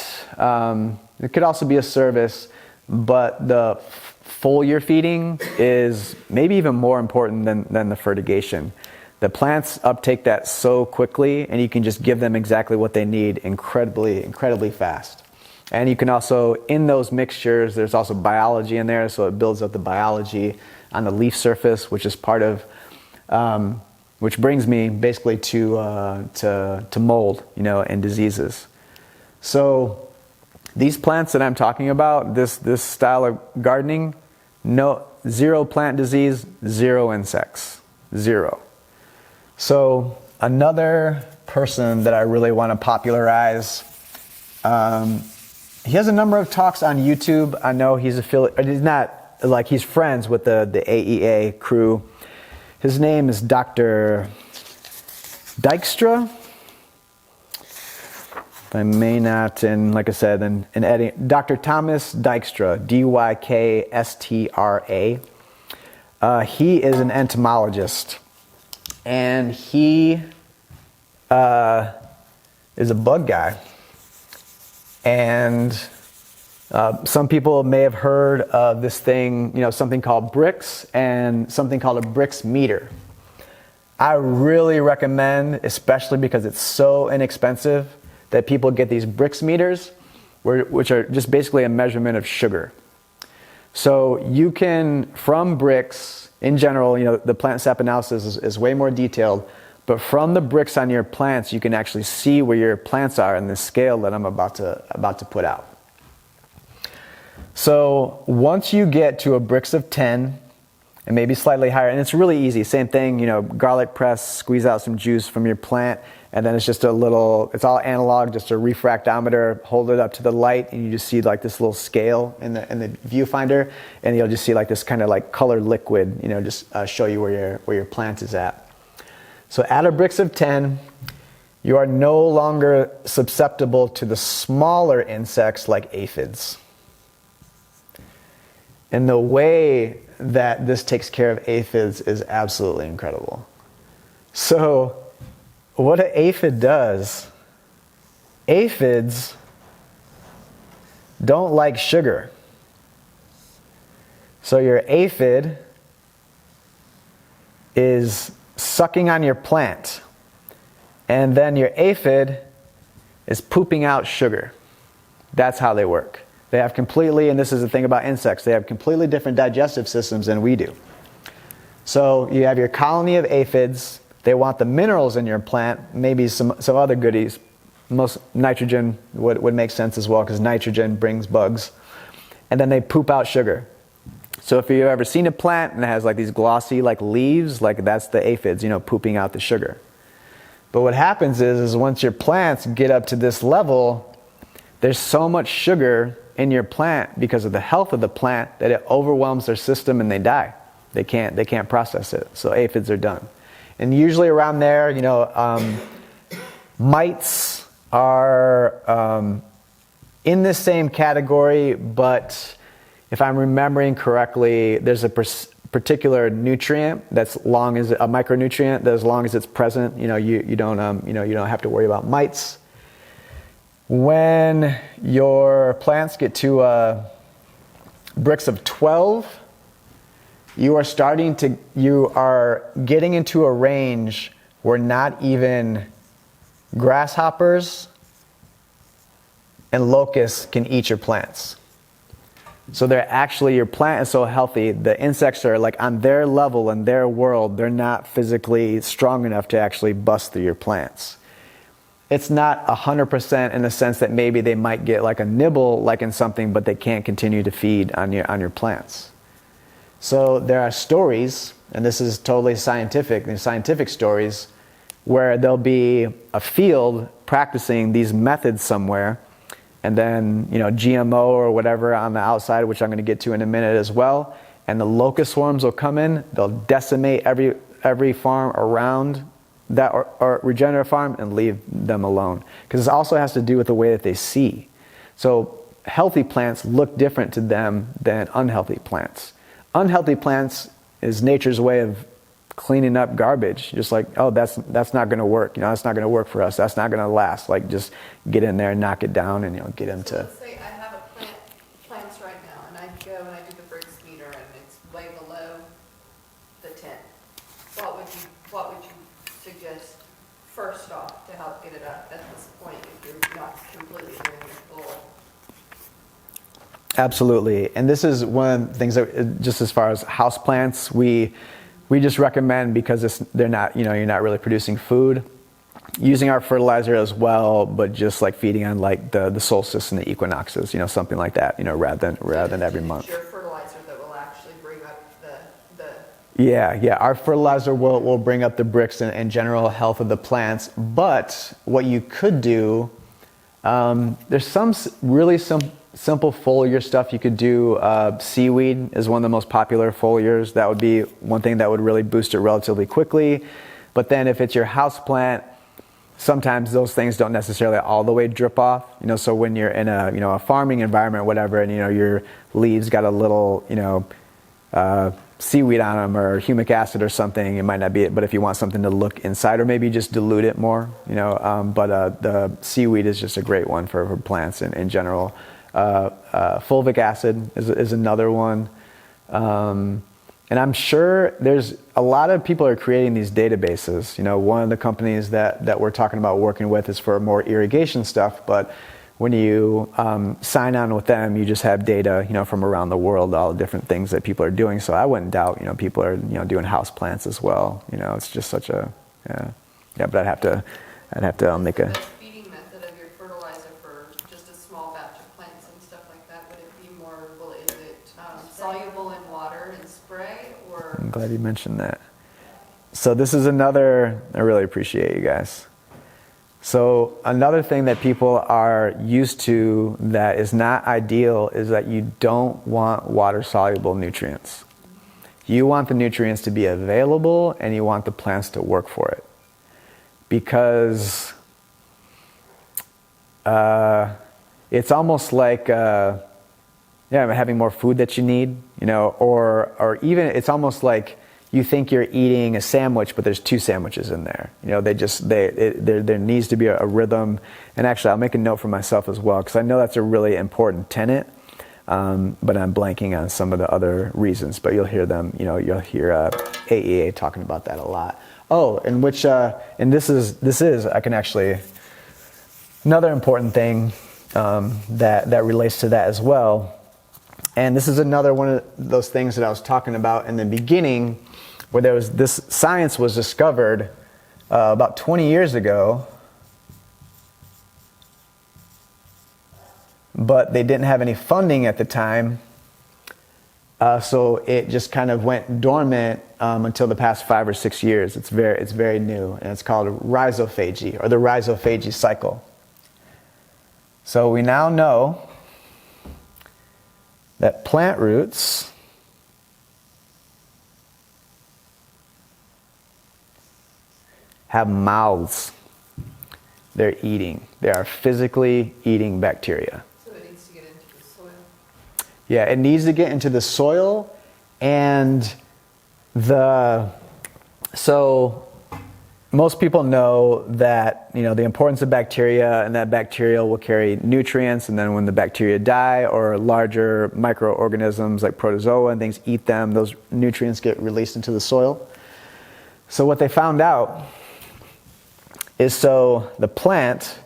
it could also be a service, but the foliar feeding is maybe even more important than the fertigation. The plants uptake that so quickly, and you can just give them exactly what they need incredibly fast. And you can also, in those mixtures, there's also biology in there, so it builds up the biology on the leaf surface, which is part of, which brings me basically to mold, and diseases. So these plants that I'm talking about, this style of gardening, zero plant disease, zero insects, zero. So another person that I really want to popularize, he has a number of talks on YouTube. I know he's he's friends with the AEA crew. His name is Dr. Dykstra. I may not, and like I said, in editing, Dr. Thomas Dykstra, Dykstra. He is an entomologist, and he is a bug guy. And some people may have heard of this thing, something called bricks and something called a bricks meter. I really recommend, especially because it's so inexpensive, that people get these bricks meters, which are just basically a measurement of sugar. So you can, from bricks, in general, the plant sap analysis is way more detailed, but from the bricks on your plants, you can actually see where your plants are in the scale that I'm about to put out. So once you get to a bricks of 10, and maybe slightly higher, and it's really easy, same thing, garlic press, squeeze out some juice from your plant, And then it's just it's all analog, just a refractometer, hold it up to the light, and you just see like this little scale in the viewfinder, and you'll just see like this kind of like colored liquid, just show you where your plant is at. So at a Brix of 10, you are no longer susceptible to the smaller insects like aphids. And the way that this takes care of aphids is absolutely incredible. So what an aphid does, aphids don't like sugar. So your aphid is sucking on your plant, and then your aphid is pooping out sugar. That's how they work. They have completely, and this is the thing about insects, they have completely different digestive systems than we do. So you have your colony of aphids. They want the minerals in your plant, maybe some other goodies. Most nitrogen would make sense as well, because nitrogen brings bugs. And then they poop out sugar. So if you've ever seen a plant and it has like these glossy like leaves, like that's the aphids, pooping out the sugar. But what happens is once your plants get up to this level, there's so much sugar in your plant because of the health of the plant that it overwhelms their system and they die. They can't process it. So aphids are done. And usually around there, mites are in the same category, but if I'm remembering correctly, there's a particular nutrient that's long as a micronutrient that as long as it's present, you don't have to worry about mites. When your plants get to a Brix of 12, you are getting into a range where not even grasshoppers and locusts can eat your plants. So your plant is so healthy, the insects are like on their level in their world, they're not physically strong enough to actually bust through your plants. It's not 100% in the sense that maybe they might get like a nibble like in something, but they can't continue to feed on your plants. So there are stories, and this is totally scientific, there's scientific stories, where there'll be a field practicing these methods somewhere, and then GMO or whatever on the outside, which I'm going to get to in a minute as well, and the locust swarms will come in, they'll decimate every farm around that or regenerative farm and leave them alone. Because it also has to do with the way that they see. So healthy plants look different to them than unhealthy plants. Unhealthy plants is nature's way of cleaning up garbage. Just like, oh, that's not going to work. That's not going to work for us. That's not going to last. Like, just get in there, knock it down, and get them to. Let's say I have a plants right now, and I go and I do the Brix meter, and it's way below the 10. What would you suggest first off to help get it up at this point if you're not completely doing it below? Absolutely. And this is one of the things that, just as far as house plants, we just recommend, because they're not, you're not really producing food, using our fertilizer as well, but just like feeding on like the solstice and the equinoxes, something like that, rather than every month. Your fertilizer that will actually bring up the Yeah. Our fertilizer will bring up the Brix and general health of the plants. But what you could do, there's some really simple foliar stuff you could do. Seaweed is one of the most popular foliars. That would be one thing that would really boost it relatively quickly. But then if it's your house plant, sometimes those things don't necessarily all the way drip off. So when you're in a farming environment or whatever, and your leaves got a little seaweed on them or humic acid or something, it might not be it. But if you want something to look inside, or maybe just dilute it more, but the seaweed is just a great one for plants in general. Fulvic acid is another one. And I'm sure there's a lot of people are creating these databases. One of the companies that we're talking about working with is for more irrigation stuff, but when you sign on with them, you just have data, from around the world, all the different things that people are doing. So I wouldn't doubt, people are, doing house plants as well. It's just such a, but I'd have to make a. The feeding method of your fertilizer for just a small batch of plants and stuff like that, would it be more, is it soluble in water and spray, or? I'm glad you mentioned that. So this is another, I really appreciate you guys. So another thing that people are used to that is not ideal is that you don't want water-soluble nutrients. You want the nutrients to be available and you want the plants to work for it. Because it's almost like having more food that you need, or even it's almost like you think you're eating a sandwich, but there's 2 sandwiches in there. There needs to be a rhythm. And actually, I'll make a note for myself as well, because I know that's a really important tenet. But I'm blanking on some of the other reasons. But you'll hear them. You'll hear AEA talking about that a lot. Oh, and this is I can actually another important thing that relates to that as well. And this is another one of those things that I was talking about in the beginning, where this science was discovered about 20 years ago, but they didn't have any funding at the time, so it just kind of went dormant until the past 5 or 6 years. It's very new, and it's called rhizophagy, or the rhizophagy cycle. So we now know that plant roots have mouths. They're eating. They are physically eating bacteria. So it needs to get into the soil. Yeah, it needs to get into the soil, and so most people know that the importance of bacteria, and that bacteria will carry nutrients, and then when the bacteria die or larger microorganisms like protozoa and things eat them, those nutrients get released into the soil. So what they found out is the plant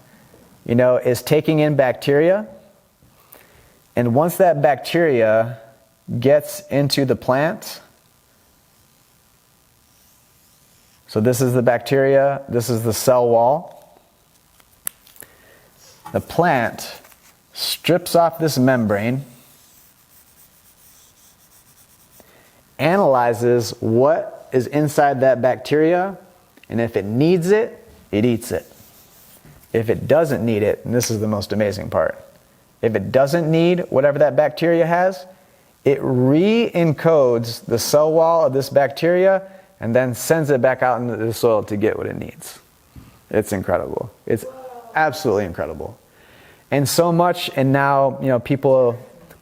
is taking in bacteria, and once that bacteria gets into the plant, so this is the bacteria, this is the cell wall. The plant strips off this membrane, analyzes what is inside that bacteria, and if it needs it, it eats it. If it doesn't need it, and this is the most amazing part, if it doesn't need whatever that bacteria has, it re-encodes the cell wall of this bacteria and then sends it back out into the soil to get what it needs. It's incredible. It's absolutely incredible. And so much, and now, people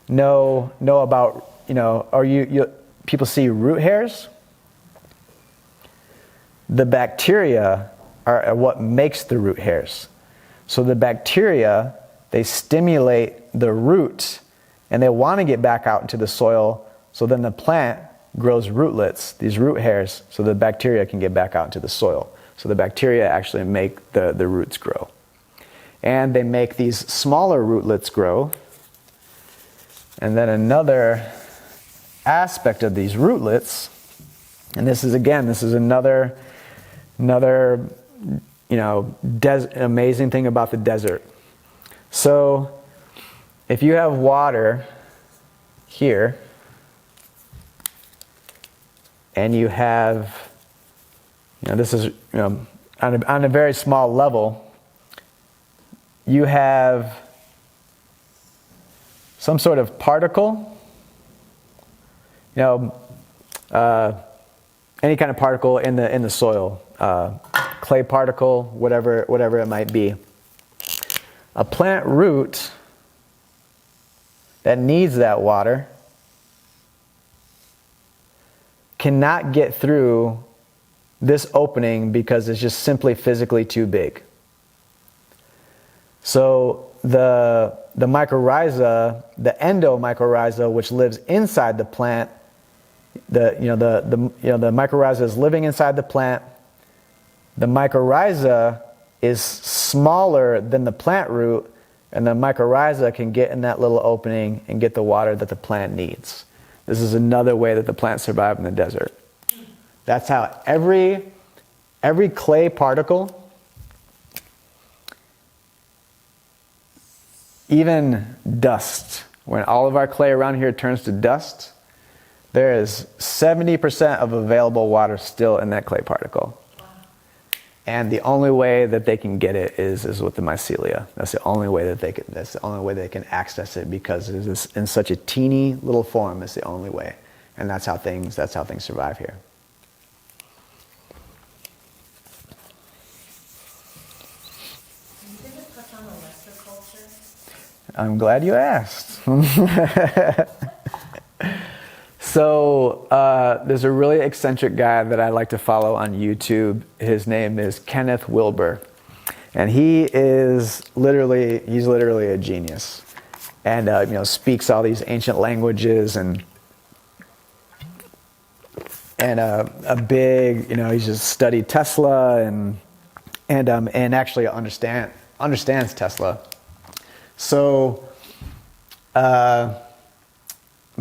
know about, people see root hairs. The bacteria are what makes the root hairs. So the bacteria, they stimulate the root, and they want to get back out into the soil, so then the plant grows rootlets, these root hairs, so the bacteria can get back out into the soil. So the bacteria actually make the roots grow. And they make these smaller rootlets grow. And then another aspect of these rootlets, and this is another amazing thing about the desert. So if you have water here, and you have, this is, on a very small level, you have some sort of particle, any kind of particle in the soil, clay particle, whatever it might be. A plant root that needs that water cannot get through this opening because it's just simply physically too big. So the mycorrhiza, the endomycorrhiza, which lives inside the plant, the mycorrhiza is living inside the plant. The mycorrhiza is smaller than the plant root, and the mycorrhiza can get in that little opening and get the water that the plant needs. This is another way that the plants survive in the desert. That's how every clay particle, even dust, when all of our clay around here turns to dust, there is 70% of available water still in that clay particle. And the only way that they can get it is with the mycelia. That's the only way that they can access it, because it is in such a teeny little form. It's the only way. And that's how things survive here. You didn't touch on electroculture? I'm glad you asked. So there's a really eccentric guy that I like to follow on YouTube. His name is Kenneth Wilber, and he's literally a genius, and speaks all these ancient languages, and a big, he's just studied Tesla and actually understands Tesla. So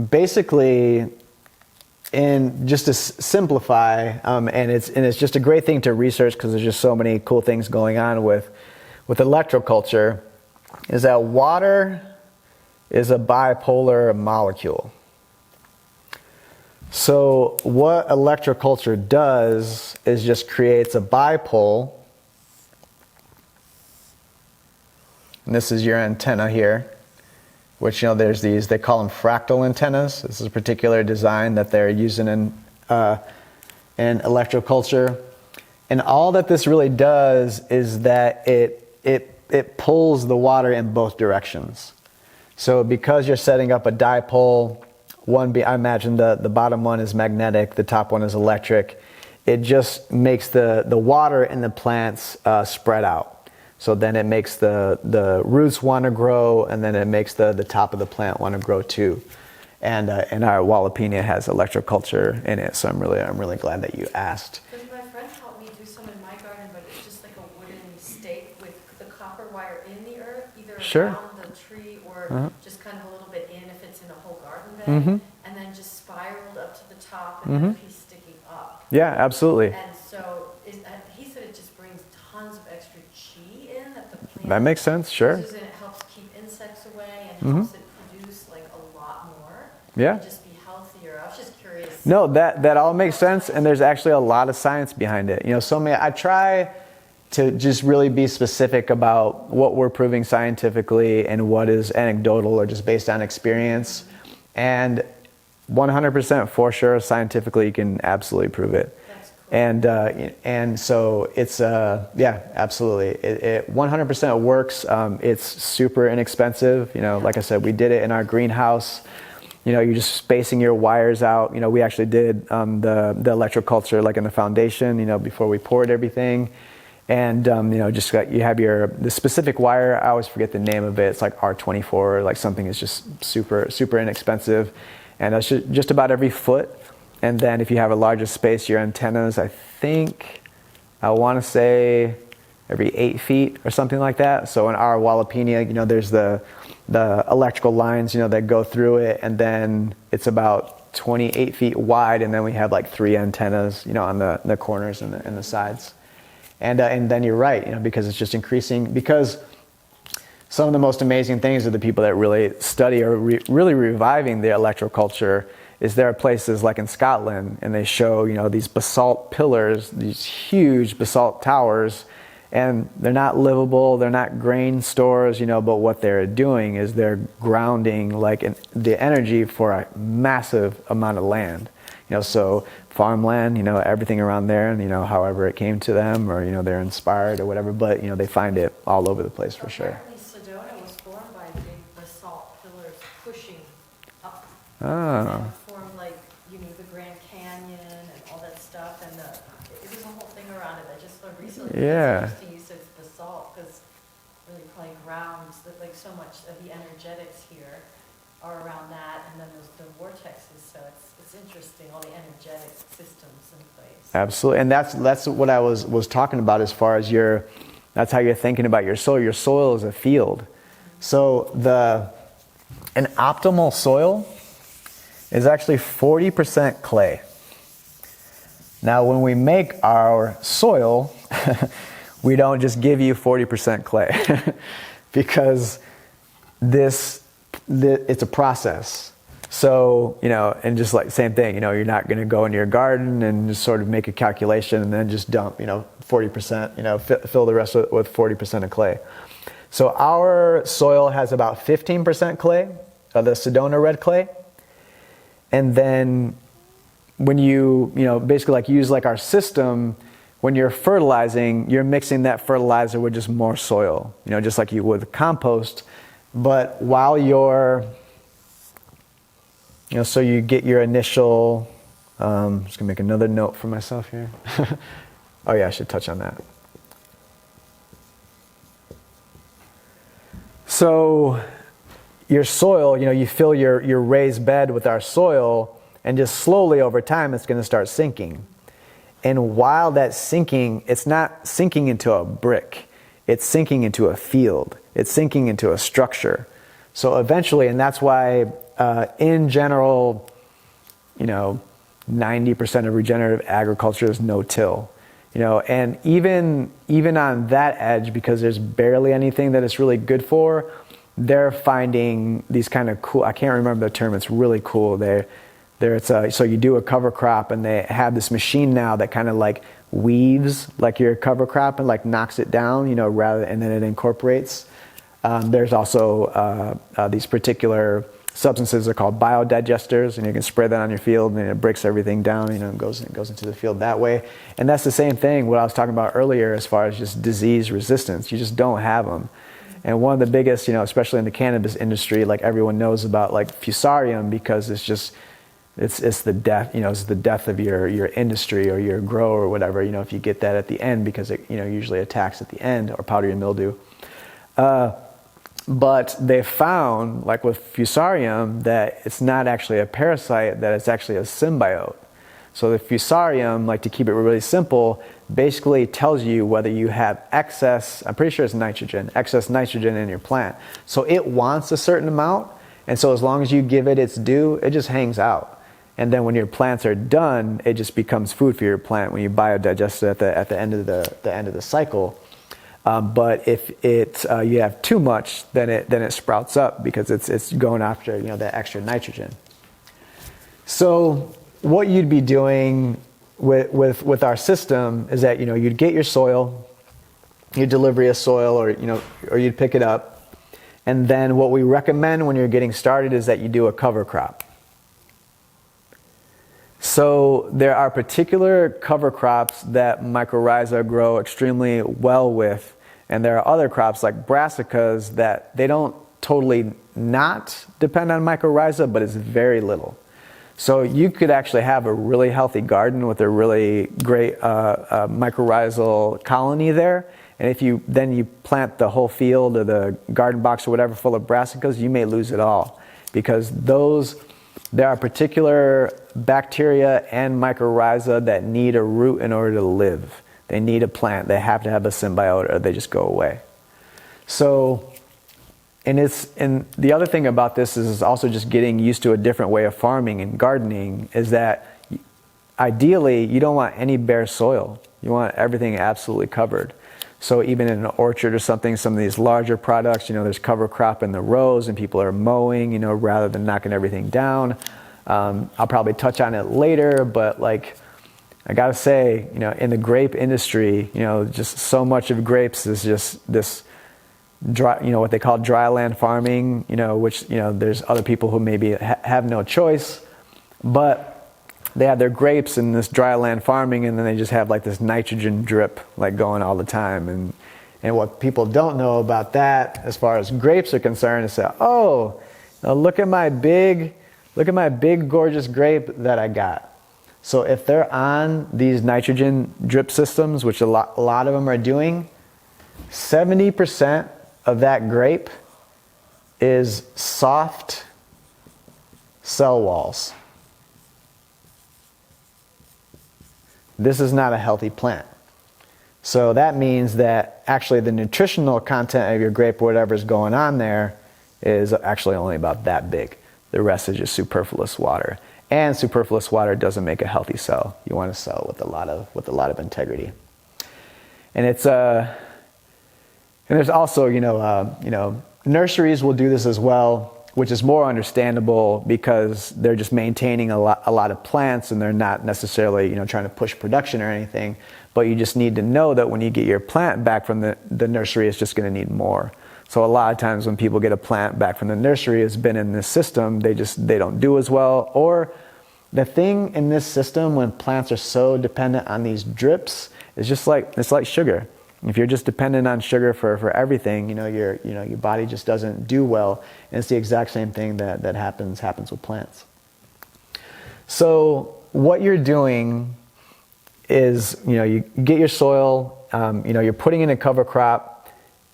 basically, and just to simplify, and it's just a great thing to research, because there's just so many cool things going on with electroculture, is that water is a bipolar molecule. So what electroculture does is just creates a bipole, and this is your antenna here, which, there's these, they call them fractal antennas. This is a particular design that they're using in electroculture. And all that this really does is that it pulls the water in both directions. So because you're setting up a dipole, I imagine the bottom one is magnetic, the top one is electric. It just makes the water in the plants spread out. So then it makes the roots want to grow, and then it makes the top of the plant want to grow too. And our Jalapeno has electroculture in it, so I'm really glad that you asked. Because my friend helped me do some in my garden, but it's just like a wooden stake with the copper wire in the earth, either around the tree or just kind of a little bit in if it's in a whole garden bed, and then just spiraled up to the top and then a piece sticking up. Yeah, absolutely. And so he said it just brings tons of extra chi in that the plant That makes sense, sure. uses, and it helps keep insects away and helps it produce like a lot more. Yeah. And just be healthier. I was just curious. No, that all makes sense, and there's actually a lot of science behind it. I try to just really be specific about what we're proving scientifically and what is anecdotal or just based on experience. And 100% for sure, scientifically, you can absolutely prove it. That's cool. And so it's absolutely, it 100% works. It's super inexpensive. Like I said, we did it in our greenhouse. You're just spacing your wires out. We actually did the electroculture like in the foundation, before we poured everything. And you have the specific wire. I always forget the name of it. It's like R24, like something is just super inexpensive, and that's just about every foot. And then if you have a larger space, your antennas, I want to say every 8 feet or something like that. So in our Jalapeno, there's the electrical lines, that go through it, and then it's about 28 feet wide, and then we have like 3 antennas, on the corners and the sides. And then you're right, because it's just increasing. Because some of the most amazing things are the people that really study or really reviving the electroculture. Is there are places like in Scotland, and they show these basalt pillars, these huge basalt towers, and they're not livable, they're not grain stores, but what they're doing is they're grounding the energy for a massive amount of land. So farmland, everything around there, and however it came to them, or they're inspired or whatever, but they find it all over the place for sure. Apparently Sedona was formed by big basalt pillars pushing up. Oh. And formed the Grand Canyon and all that stuff, and it was a whole thing around it. I just learned recently. Yeah. To use it's basalt, because really probably grounds that so much of the energetics here are around that, and then there's the vortexes, so it's interesting, all the energetic systems in place. Absolutely, and that's what I was talking about as far as that's how you're thinking about your soil. Your soil is a field. So an optimal soil is actually 40% clay. Now when we make our soil, we don't just give you 40% clay because it's a process. So, and just like same thing, you're not going to go into your garden and just sort of make a calculation and then just dump, 40%, fill the rest with 40% of clay. So our soil has about 15% clay, the Sedona red clay. And then when you, basically like use like our system, when you're fertilizing, you're mixing that fertilizer with just more soil, just like you would with compost. But while you're, so you get your initial, I'm just gonna make another note for myself here. Oh yeah, I should touch on that. So your soil, you fill your raised bed with our soil, and just slowly over time it's gonna start sinking. And while that's sinking, it's not sinking into a brick, it's sinking into a field, it's sinking into a structure. So eventually, and that's why in general, 90% of regenerative agriculture is no-till. And even on that edge, because there's barely anything that it's really good for, they're finding these kind of cool, I can't remember the term, it's really cool. So you do a cover crop and they have this machine now that kind of like weaves like your cover crop and like knocks it down, and then it incorporates. There's also these particular substances are called biodigesters, and you can spray that on your field and it breaks everything down, and goes into the field that way. And that's the same thing what I was talking about earlier as far as just disease resistance. You just don't have them. And one of the biggest, especially in the cannabis industry, like everyone knows about like fusarium, because it's the death, it's the death of your industry or your grow or whatever, if you get that at the end, because it, usually attacks at the end, or powdery mildew. But they found, like with fusarium, that it's not actually a parasite, that it's actually a symbiote. So the fusarium, like to keep it really simple, basically tells you whether you have excess, I'm pretty sure it's excess nitrogen in your plant. So it wants a certain amount, and so as long as you give it its due, it just hangs out. And then when your plants are done, it just becomes food for your plant when you biodigest it at the end of the cycle. But if you have too much, then it sprouts up because it's going after that extra nitrogen. So what you'd be doing with our system is that you'd get your soil, your delivery of soil, or you'd pick it up, and then what we recommend when you're getting started is that you do a cover crop. So there are particular cover crops that mycorrhiza grow extremely well with, and there are other crops like brassicas that they don't totally not depend on mycorrhiza, but it's very little. So you could actually have a really healthy garden with a really great mycorrhizal colony there, and if you plant the whole field or the garden box or whatever full of brassicas, you may lose it all, because there are particular bacteria and mycorrhiza that need a root in order to live. They need a plant. They have to have a symbiote or they just go away. So, and the other thing about this is also just getting used to a different way of farming and gardening, is that ideally you don't want any bare soil. You want everything absolutely covered. So even in an orchard or something, some of these larger products, there's cover crop in the rows and people are mowing, rather than knocking everything down. I'll probably touch on it later, but like, I gotta say, in the grape industry, just so much of grapes is just this dry, what they call dry land farming, which, there's other people who maybe have no choice, but they have their grapes in this dry land farming, and then they just have like this nitrogen drip like going all the time. And what people don't know about that, as far as grapes are concerned, is that, oh, look at my big gorgeous grape that I got. So if they're on these nitrogen drip systems, which a lot of them are doing, 70% of that grape is soft cell walls. This is not a healthy plant. So that means that actually the nutritional content of your grape, whatever is going on there, is actually only about that big. The rest is just superfluous water. And superfluous water doesn't make a healthy cell. You want a cell with a lot of integrity. And it's and there's also nurseries will do this as well. which is more understandable because they're just maintaining a lot of plants and they're not necessarily, you know, trying to push production or anything. But you just need to know that when you get your plant back from the nursery, it's just going to need more. So a lot of times when people get a plant back from the nursery, it's been in this system, they don't do as well. Or the thing in this system when plants are so dependent on these drips is just like, it's like sugar. If you're just dependent on sugar for everything, your body just doesn't do well. And it's the exact same thing that happens with plants. So what you're doing is, you get your soil, you're putting in a cover crop.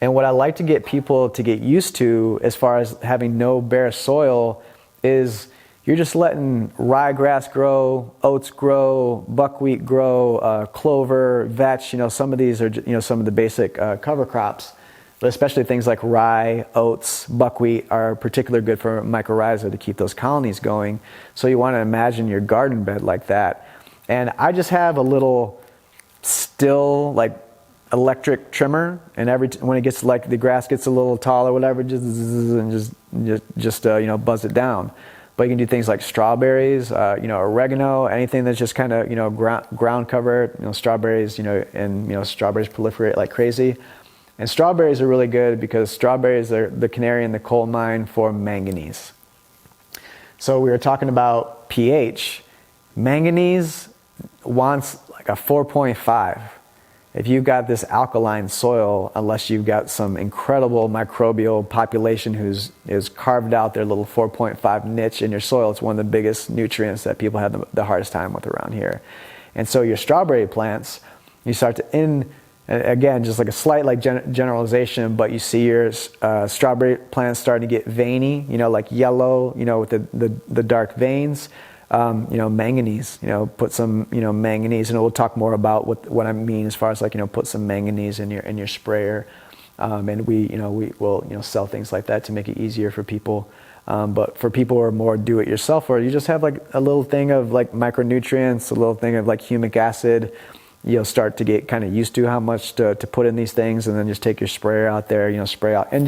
And what I like to get people to get used to as far as having no bare soil is you're just letting ryegrass grow, oats grow, buckwheat grow, clover, vetch. Some of these are some of the basic cover crops, but especially things like rye, oats, buckwheat are particularly good for mycorrhiza to keep those colonies going. So you want to imagine your garden bed like that. And I just have a little still electric trimmer, and when it gets the grass gets a little tall or whatever, just buzz it down. But you can do things like strawberries, oregano, anything that's just kind of ground cover. Strawberries, and strawberries proliferate like crazy. And strawberries are really good because strawberries are the canary in the coal mine for manganese. So we were talking about pH. Manganese wants like a 4.5. If you've got this alkaline soil, unless you've got some incredible microbial population who's carved out their little 4.5 niche in your soil, it's one of the biggest nutrients that people have the hardest time with around here. And so your strawberry plants, you start to, again, just like a slight generalization, but you see your strawberry plants starting to get veiny, like yellow, with the dark veins. Manganese, put some, manganese, and we'll talk more about what I mean as far as put some manganese in your sprayer. And we will, sell things like that to make it easier for people. But for people who are more do-it-yourself, or you just have a little thing of micronutrients, a little thing of humic acid, you'll start to get kind of used to how much to put in these things, and then just take your sprayer out there, spray out, and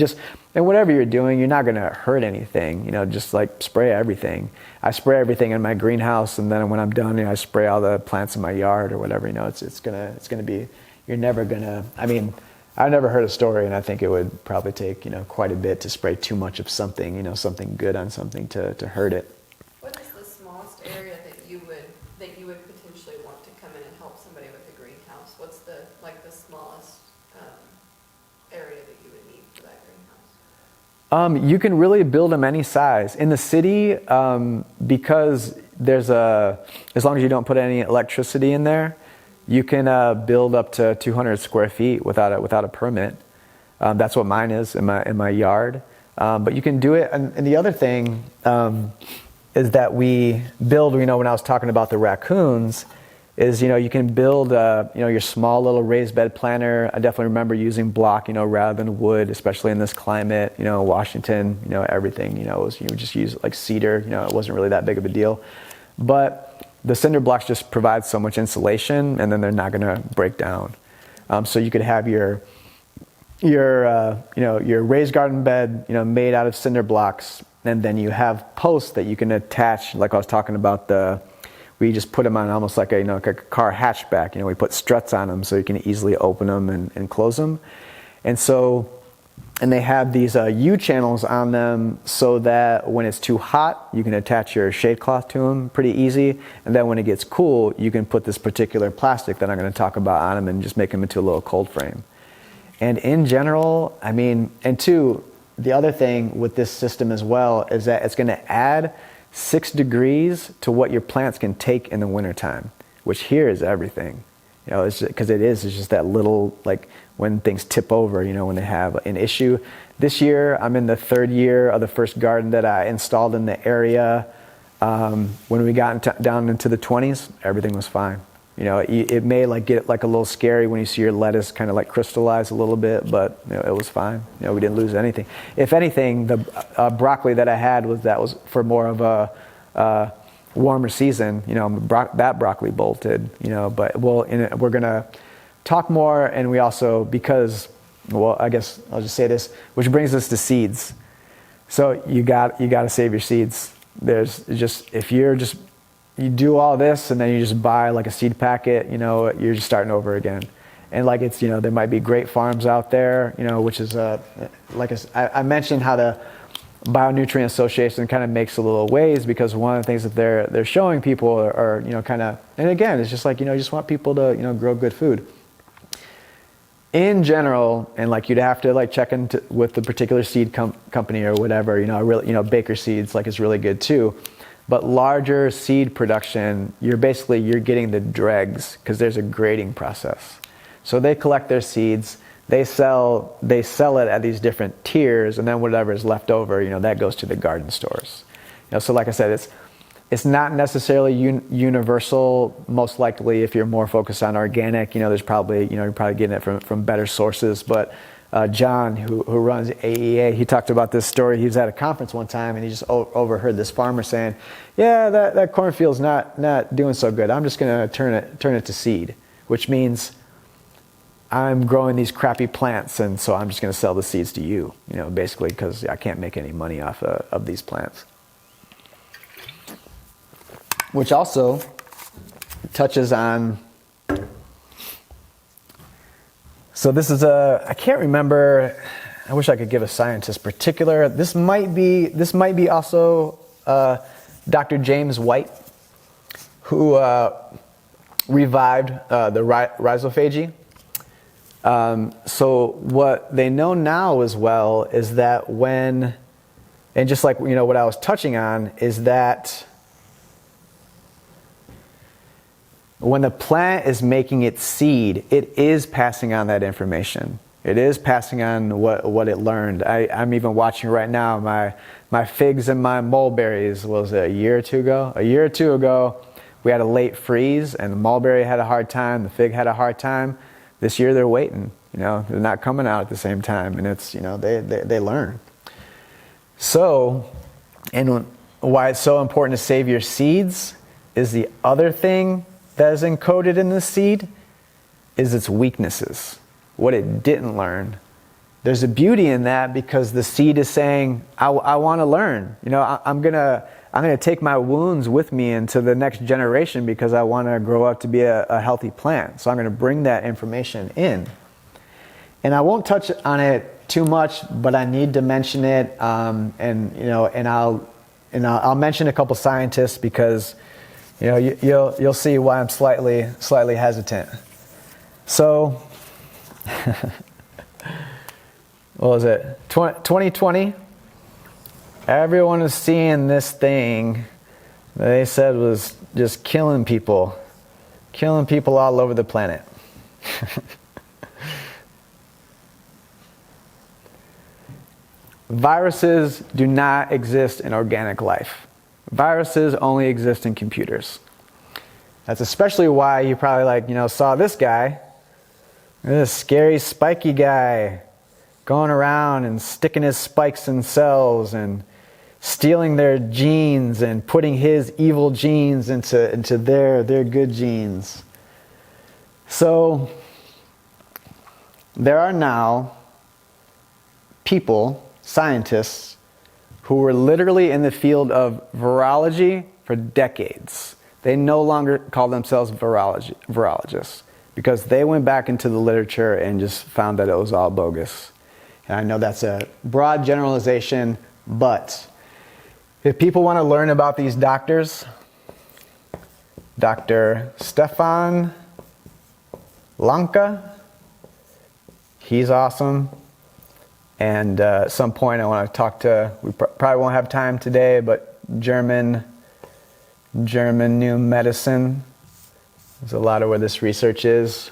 whatever you're doing, you're not going to hurt anything, just spray everything. I spray everything in my greenhouse, and then when I'm done, I spray all the plants in my yard or whatever. It's gonna be. You're never gonna. I mean, I've never heard a story, and I think it would probably take quite a bit to spray too much of something, something good on something to hurt it. What is the smallest area that you would potentially want to come in and help somebody with a greenhouse? What's the smallest area that you would need for that greenhouse? You can really build them any size. In the city, because there's as long as you don't put any electricity in there, you can build up to 200 square feet without a permit. That's what mine is in my yard. But you can do it. And the other thing is that we build. When I was talking about the raccoons, is you can build your small little raised bed planter. I definitely remember using block rather than wood, especially in this climate. Washington, everything you would just use cedar. It wasn't really that big of a deal, but the cinder blocks just provide so much insulation, and then they're not going to break down. So you could have your raised garden bed made out of cinder blocks, and then you have posts that you can attach, like I was talking about we just put them on almost like a car hatchback. We put struts on them so you can easily open them and close them. And they have these U channels on them so that when it's too hot, you can attach your shade cloth to them pretty easy. And then when it gets cool, you can put this particular plastic that I'm going to talk about on them and just make them into a little cold frame. And in general, the other thing with this system as well is that it's going to add 6 degrees to what your plants can take in the wintertime, which here is everything. It's just that little, when things tip over, when they have an issue. This year, I'm in the 3rd year of the first garden that I installed in the area. When we got down into the 20s, everything was fine. It may get a little scary when you see your lettuce kind of crystallize a little bit, but it was fine. We didn't lose anything. If anything, the broccoli that I had was for more of a warmer season. That broccoli bolted. But we're gonna talk more, and we also I guess I'll just say this, which brings us to seeds. So you got to save your seeds. There's just, if you do all this and then you just buy like a seed packet, you're just starting over again. And like it's, there might be great farms out there, which is I mentioned how the Bionutrient Association kind of makes a little waves, because one of the things that they're showing people are kind of, and again, it's just like, you just want people to, grow good food. In general, and like you'd have to like check into with the particular seed company or whatever, Baker Seeds like is really good too. But larger seed production, you're getting the dregs, because there's a grading process. So they collect their seeds, they sell it at these different tiers, and then whatever is left over, that goes to the garden stores. So like I said, it's not necessarily universal. Most likely, if you're more focused on organic, there's probably, you're probably getting it from better sources. But John, who runs AEA, he talked about this story. He was at a conference one time, and he just overheard this farmer saying, "Yeah, that cornfield's not doing so good. I'm just going to turn it to seed," which means I'm growing these crappy plants, and so I'm just going to sell the seeds to you, basically, because I can't make any money off of these plants. Which also touches on, so this is I can't remember, I wish I could give a scientist particular. This might be also Dr. James White, who revived the rhizophagy. So what they know now as well is that and just like, what I was touching on, is that when the plant is making its seed, it is passing on that information. It is passing on what it learned. I'm even watching right now, my figs and my mulberries, was it a year or two ago? A year or two ago, we had a late freeze, and the mulberry had a hard time, the fig had a hard time. This year they're waiting, they're not coming out at the same time, and it's, they learn. So, and why it's so important to save your seeds is the other thing that is encoded in the seed is its weaknesses, what it didn't learn. There's a beauty in that, because the seed is saying, I want to learn. I'm gonna take my wounds with me into the next generation, because I want to grow up to be a healthy plant. So I'm going to bring that information in. And I won't touch on it too much, but I need to mention it. And I'll mention a couple scientists, because you'll see why I'm slightly hesitant. So, what was it? 2020. Everyone is seeing this thing that they said was just killing people all over the planet. Viruses do not exist in organic life. Viruses only exist in computers. That's especially why you probably saw this guy, this scary spiky guy, going around and sticking his spikes in cells and stealing their genes and putting his evil genes into their good genes. So there are now people, scientists, who were literally in the field of virology for decades. They no longer call themselves virologists, because they went back into the literature and just found that it was all bogus. And I know that's a broad generalization, but if people want to learn about these doctors, Dr. Stefan Lanka, he's awesome. And at some point I want to talk to, we probably won't have time today, but German new medicine is a lot of where this research is.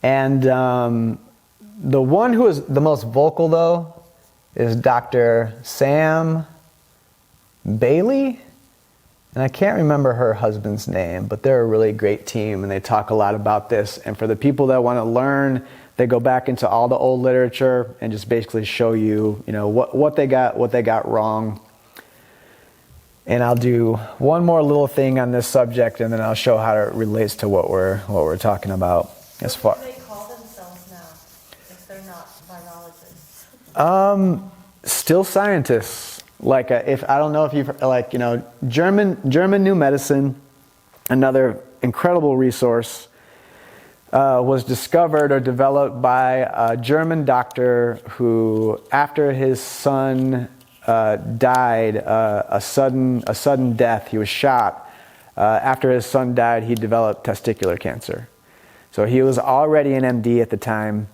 And the one who is the most vocal, though, is Dr. Sam Bailey, and I can't remember her husband's name, but they're a really great team, and they talk a lot about this. And for the people that want to learn, they go back into all the old literature and just basically show you, what they got wrong. And I'll do one more little thing on this subject, and then I'll show how it relates to what we're talking about. As far, what do they call themselves now if they're not virologists? still scientists, like if I don't know if you've like, you know, German New Medicine, another incredible resource, was discovered or developed by a German doctor who, after his son died a sudden death, he was shot. After his son died, he developed testicular cancer. So he was already an MD at the time,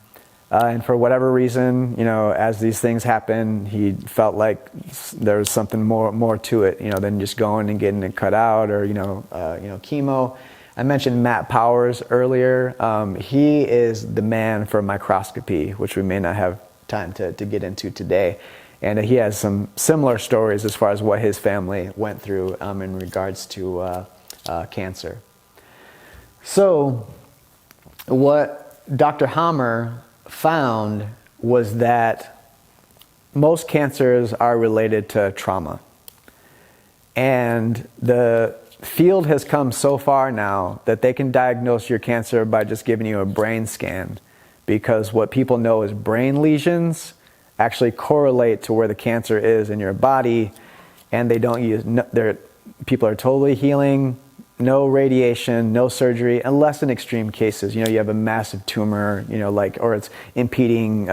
and for whatever reason, you know, as these things happen, he felt like there was something more to it, you know, than just going and getting it cut out or chemo. I mentioned Matt Powers earlier. He is the man for microscopy, which we may not have time to get into today. And he has some similar stories as far as what his family went through in regards to cancer. So what Dr. Hammer found was that most cancers are related to trauma. And the field has come so far now that they can diagnose your cancer by just giving you a brain scan, because what people know is brain lesions actually correlate to where the cancer is in your body, and they don't use, people are totally healing, no radiation, no surgery, unless in extreme cases, you know, you have a massive tumor, you know, like, or it's impeding,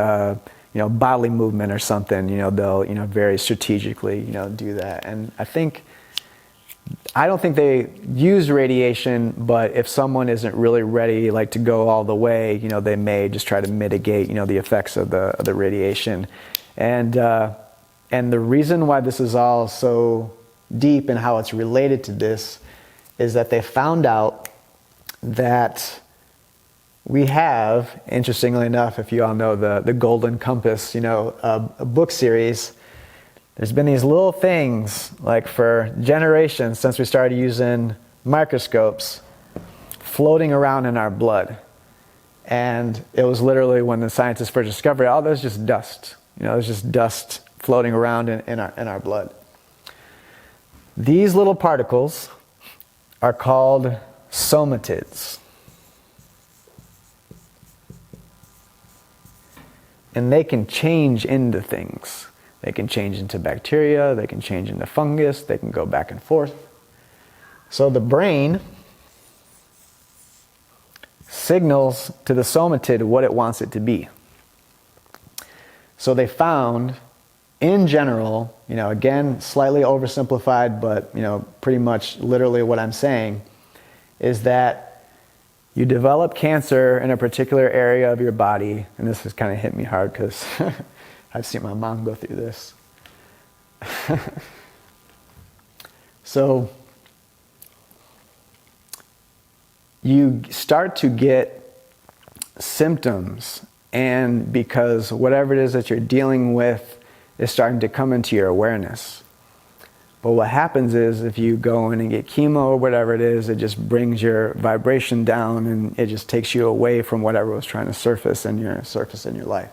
bodily movement or something, you know, they'll, you know, very strategically, you know, do that. And I don't think they use radiation, but if someone isn't really ready, like, to go all the way, you know, they may just try to mitigate, you know, the effects of the radiation. And the reason why this is all so deep and how it's related to this is that they found out that we have, interestingly enough, if you all know the Golden Compass, you know, a book series, there's been these little things, like for generations since we started using microscopes, floating around in our blood. And it was literally when the scientists first discovered it, oh, there's just dust. You know, there's just dust floating around in our blood. These little particles are called somatids. And they can change into things. They can change into bacteria, they can change into fungus, they can go back and forth. So the brain signals to the somatid what it wants it to be. So they found, in general, you know, again, slightly oversimplified, but, you know, pretty much literally what I'm saying, is that you develop cancer in a particular area of your body, and this has kind of hit me hard because I've seen my mom go through this. So you start to get symptoms, and because whatever it is that you're dealing with is starting to come into your awareness. But what happens is if you go in and get chemo or whatever it is, it just brings your vibration down and it just takes you away from whatever was trying to surface in your life.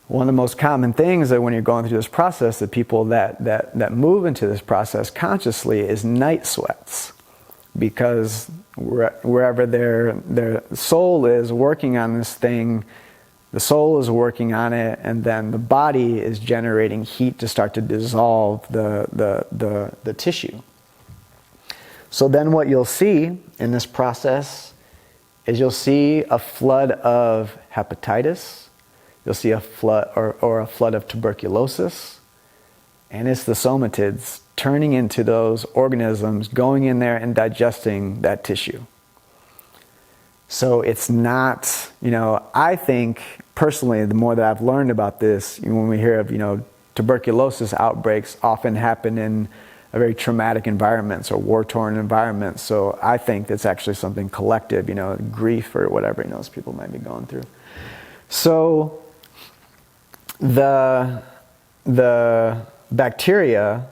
One of the most common things that when you're going through this process, the people that move into this process consciously is night sweats, because wherever their soul is working on this thing, the soul is working on it, and then the body is generating heat to start to dissolve the tissue. So then what you'll see in this process is you'll see a flood of hepatitis, you'll see a flood or a flood of tuberculosis, and it's the somatids turning into those organisms, going in there and digesting that tissue. So it's not, you know, I think personally, the more that I've learned about this, when we hear of, you know, tuberculosis outbreaks often happen in a very traumatic environments or war-torn environments. So I think that's actually something collective, you know, grief or whatever, you know, those people might be going through. So the bacteria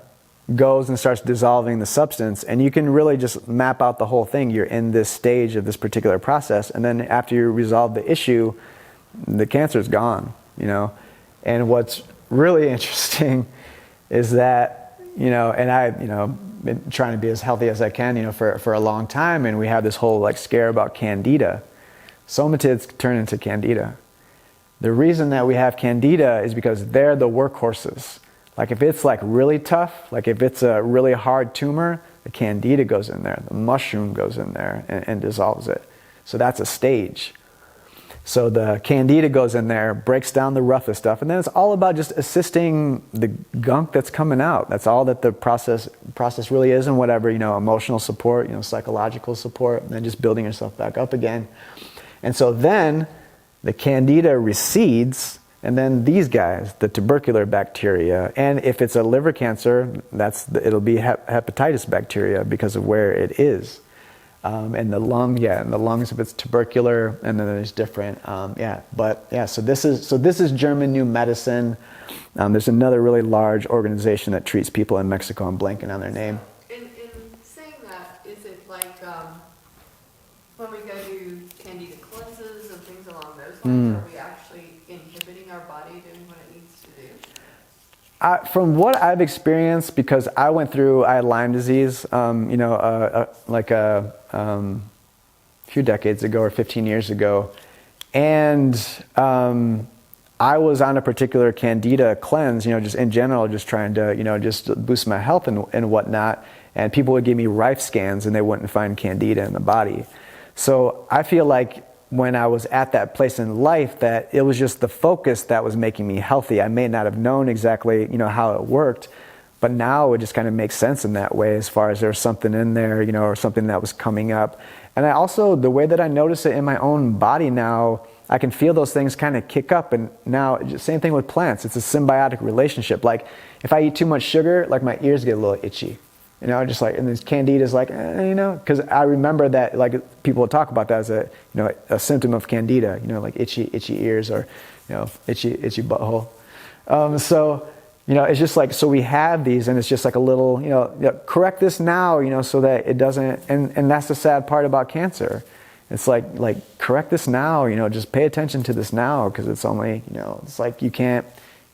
goes and starts dissolving the substance, and you can really just map out the whole thing. You're in this stage of this particular process, and then after you resolve the issue, the cancer is gone, you know. And what's really interesting is that, you know, and I, you know, been trying to be as healthy as I can, you know, for a long time, and we have this whole like scare about candida. Somatids turn into candida. The reason that we have candida is because they're the workhorses. Like if it's like really tough, like if it's a really hard tumor, the candida goes in there, the mushroom goes in there and dissolves it. So that's a stage. So the candida goes in there, breaks down the roughest stuff, and then it's all about just assisting the gunk that's coming out. That's all that the process really is, and whatever, emotional support, psychological support, and then just building yourself back up again. And so then the candida recedes, and then these guys, the tubercular bacteria, and if it's a liver cancer, it'll be hepatitis bacteria because of where it is. And the lungs if it's tubercular, and then there's different, So this is German New Medicine. There's another really large organization that treats people in Mexico. I'm blanking on their name. In saying that, is it like when we go do candida cleanses and things along those lines, are we actually inhibiting our body doing what it needs to do? From what I've experienced, because I had Lyme disease, a few decades ago or 15 years ago, and I was on a particular candida cleanse, just in general, just trying to, just boost my health and whatnot, and people would give me Rife scans and they wouldn't find candida in the body. So I feel like when I was at that place in life that it was just the focus that was making me healthy. I may not have known exactly, how it worked, but now it just kind of makes sense in that way as far as there's something in there, or something that was coming up. And I also, the way that I notice it in my own body now, I can feel those things kind of kick up. And now, same thing with plants. It's a symbiotic relationship. Like if I eat too much sugar, like my ears get a little itchy. Just like, and this candida is like, because I remember that, like, people will talk about that as a symptom of candida, like itchy ears or, itchy butthole. It's just like, so we have these, and it's just like a little, correct this now, so that it doesn't, and that's the sad part about cancer. It's like correct this now, just pay attention to this now, because it's only, it's like you can't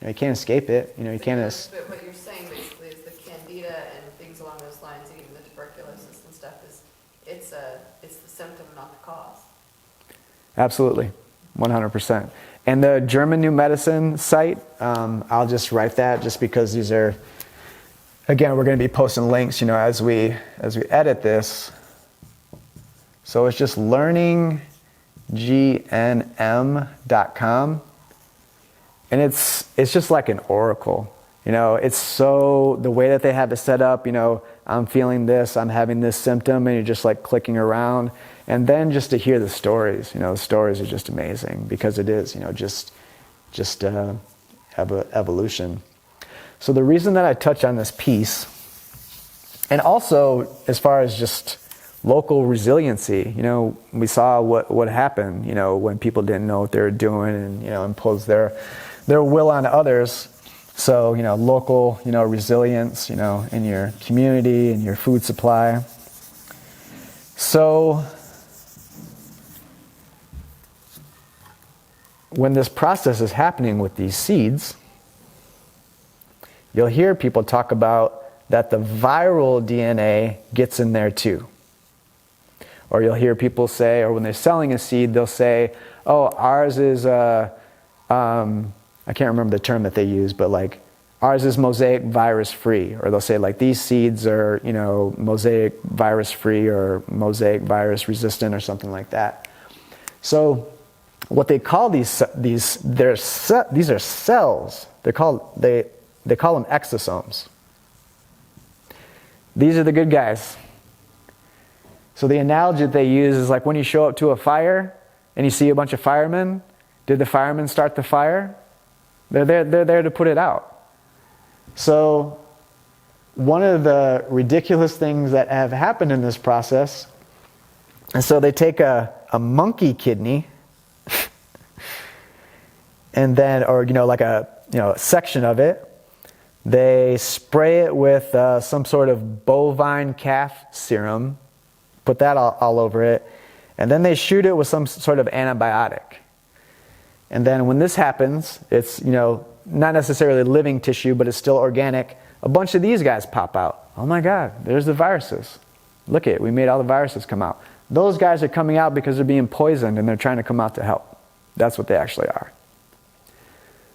escape it, you can't. But what you're saying basically is the candida and things along those lines, even the tuberculosis and stuff, it's the symptom, not the cause. Absolutely, 100%. And the German New Medicine site, I'll just write that just because these are, again, we're going to be posting links, as we edit this. So it's just learninggnm.com. And it's just like an oracle. It's so, the way that they have it set up, I'm feeling this, I'm having this symptom, and you're just like clicking around. And then just to hear the stories, the stories are just amazing, because it is, just evolution. So the reason that I touch on this piece, and also as far as just local resiliency, we saw what happened, when people didn't know what they were doing and, imposed their will on others. So, local, resilience, in your community, in your food supply. So when this process is happening with these seeds, you'll hear people talk about that the viral DNA gets in there too. Or you'll hear people say, or when they're selling a seed, they'll say, oh, ours is, I can't remember the term that they use, but like, ours is mosaic virus free. Or they'll say like, these seeds are, mosaic virus free or mosaic virus resistant or something like that. So what they call these are cells. They call them exosomes. These are the good guys. So the analogy that they use is like when you show up to a fire and you see a bunch of firemen. Did the firemen start the fire? They're there to put it out. So one of the ridiculous things that have happened in this process, and so they take a monkey kidney, and then, or like a section of it, they spray it with some sort of bovine calf serum, put that all over it, and then they shoot it with some sort of antibiotic. And then when this happens, it's not necessarily living tissue, but it's still organic. A bunch of these guys pop out. Oh my God, there's the viruses. Look at it, we made all the viruses come out. Those guys are coming out because they're being poisoned and they're trying to come out to help. That's what they actually are.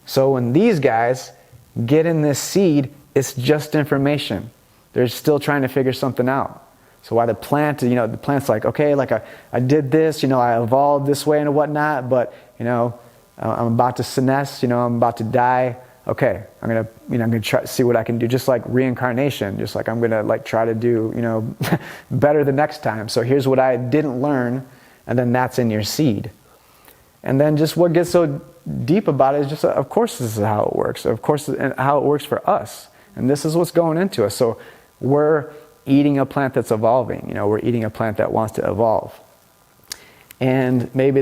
So when these guys get in this seed, it's just information. They're still trying to figure something out. So while the plant, the plant's like, okay, like I did this, I evolved this way and whatnot, but, I'm about to senesce, I'm about to die. Okay, I'm gonna try to see what I can do, just like reincarnation, just like I'm gonna like try to do, better the next time. So here's what I didn't learn, and then that's in your seed. And then just what gets so deep about it is just, of course this is how it works. Of course, how it works for us. And this is what's going into us. So we're eating a plant that's evolving. We're eating a plant that wants to evolve. And maybe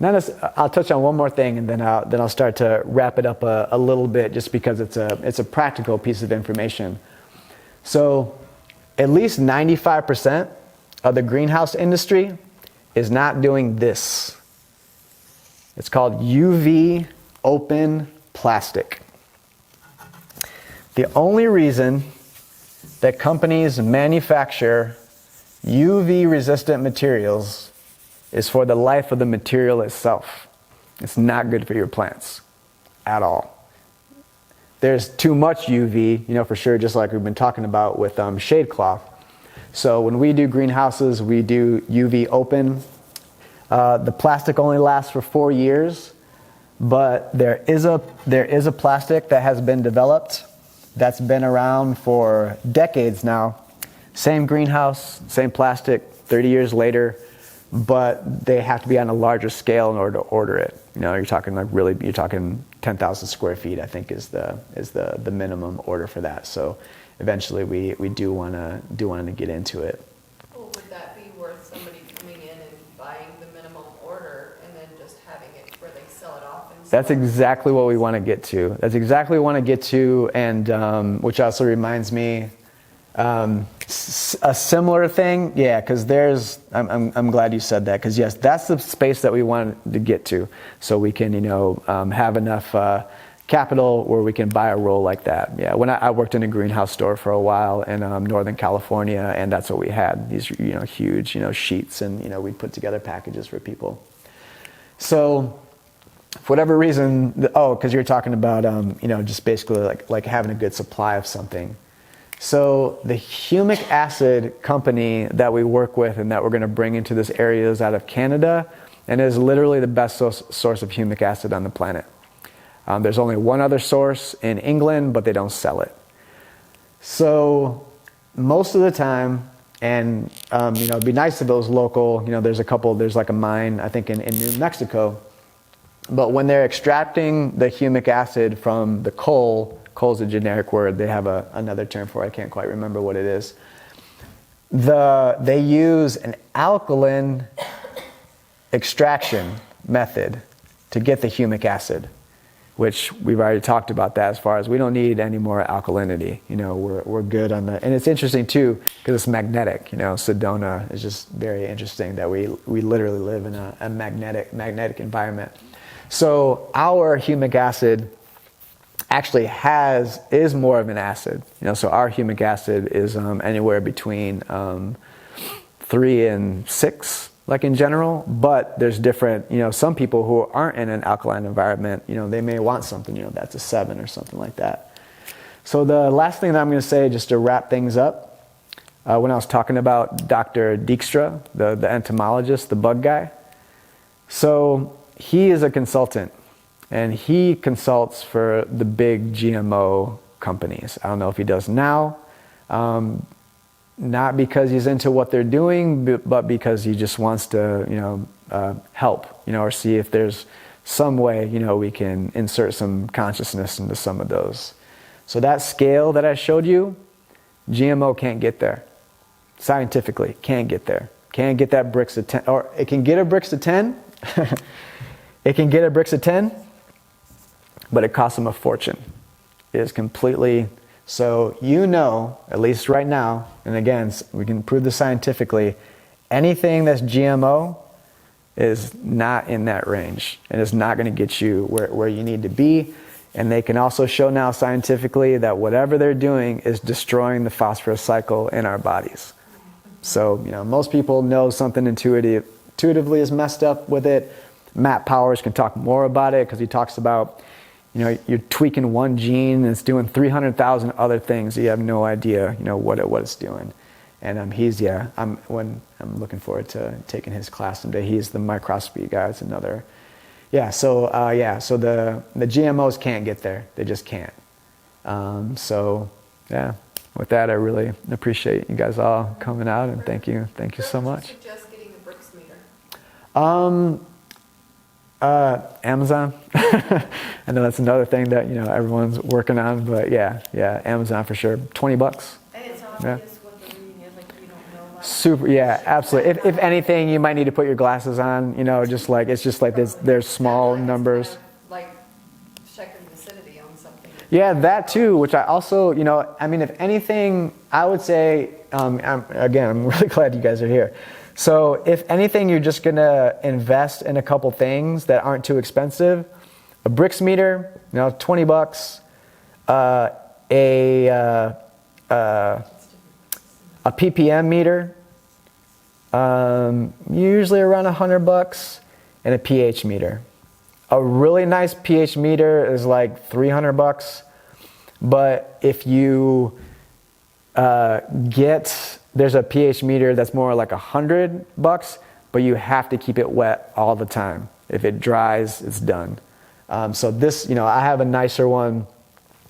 I'll touch on one more thing, and then I'll start to wrap it up a little bit, just because it's a practical piece of information. So at least 95% of the greenhouse industry is not doing this. It's called UV open plastic. The only reason that companies manufacture UV resistant materials is for the life of the material itself. It's not good for your plants at all. There's too much UV, for sure, just like we've been talking about with shade cloth. So when we do greenhouses, we do UV open. The plastic only lasts for 4 years, but there is a plastic that has been developed that's been around for decades now. Same greenhouse, same plastic, 30 years later, but they have to be on a larger scale in order to order it. You're talking you're talking 10,000 square feet, I think is the minimum order for that. So eventually we do want to get into it. Well, would that be worth somebody coming in and buying the minimum order and then just having it where they sell it off? That's exactly what we want to get to. And which also reminds me, a similar thing, because I'm glad you said that, because yes, that's the space that we wanted to get to, so we can have enough capital where we can buy a roll like that. Yeah, when I worked in a greenhouse store for a while in Northern California, and that's what we had, these huge sheets, and we'd put together packages for people. So for whatever reason, because you're talking about just basically like having a good supply of something. So the humic acid company that we work with and that we're going to bring into this area is out of Canada, and is literally the best source of humic acid on the planet. There's only one other source in England, but they don't sell it. So most of the time, and it'd be nice if it was local. There's like a mine, I think in New Mexico, but when they're extracting the humic acid from the coal's a generic word. They have another term for it. I can't quite remember what it is. They use an alkaline extraction method to get the humic acid, which we've already talked about that, as far as we don't need any more alkalinity. We're good on that. And it's interesting too, because it's magnetic. Sedona is just very interesting that we literally live in a magnetic environment. So our humic acid actually is more of an acid. So our humic acid is anywhere between 3 and 6, like in general. But there's different, some people who aren't in an alkaline environment, they may want something, that's a 7 or something like that. So the last thing that I'm going to say, just to wrap things up, when I was talking about Dr. Dijkstra, the entomologist, the bug guy. So he is a consultant. And he consults for the big GMO companies. I don't know if he does now, not because he's into what they're doing, but because he just wants to, help, or see if there's some way, we can insert some consciousness into some of those. So that scale that I showed you, GMO can't get there. Scientifically, can't get there. Can't get that Brix of 10, or it can get a Brix of 10. It can get a Brix of 10. But it costs them a fortune. It is completely, so at least right now, and again, we can prove this scientifically, anything that's GMO is not in that range, and it's not going to get you where you need to be. And they can also show now scientifically that whatever they're doing is destroying the phosphorus cycle in our bodies. So, most people know something intuitively is messed up with it. Matt Powers can talk more about it because he talks about, you're tweaking one gene and it's doing 300,000 other things. You have no idea, what it's doing. And I'm looking forward to taking his class someday. He's the microscopy guy. It's another, So the GMOs can't get there. They just can't. With that, I really appreciate you guys all coming out, and thank you so much. Where would you suggest getting the bricks meter? Amazon. I know that's another thing that everyone's working on, but Amazon for sure. $20. And it's obvious what the reading is, like you don't know much. Super, absolutely. If anything, you might need to put your glasses on. There's small numbers. Kind of like checking the acidity on something. Yeah, that too. Which I also, if anything, I would say. I'm really glad you guys are here. So if anything, you're just gonna invest in a couple things that aren't too expensive. A bricks meter, $20. A ppm meter, usually around $100, and a pH meter. A really nice pH meter is like $300, but if you there's a pH meter that's more like $100, but you have to keep it wet all the time. If it dries, it's done. So this, I have a nicer one,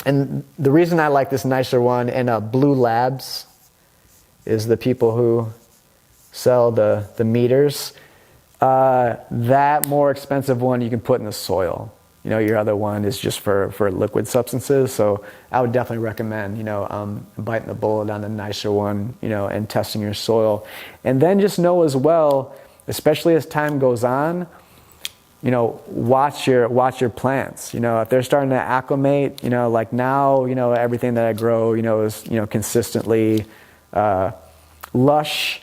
and the reason I like this nicer one, and Blue Labs is the people who sell the meters. That more expensive one you can put in the soil. Your other one is just for liquid substances. So I would definitely recommend, biting the bullet on the nicer one, and testing your soil. And then just know as well, especially as time goes on, watch your plants. If they're starting to acclimate, like now, everything that I grow, is, consistently lush.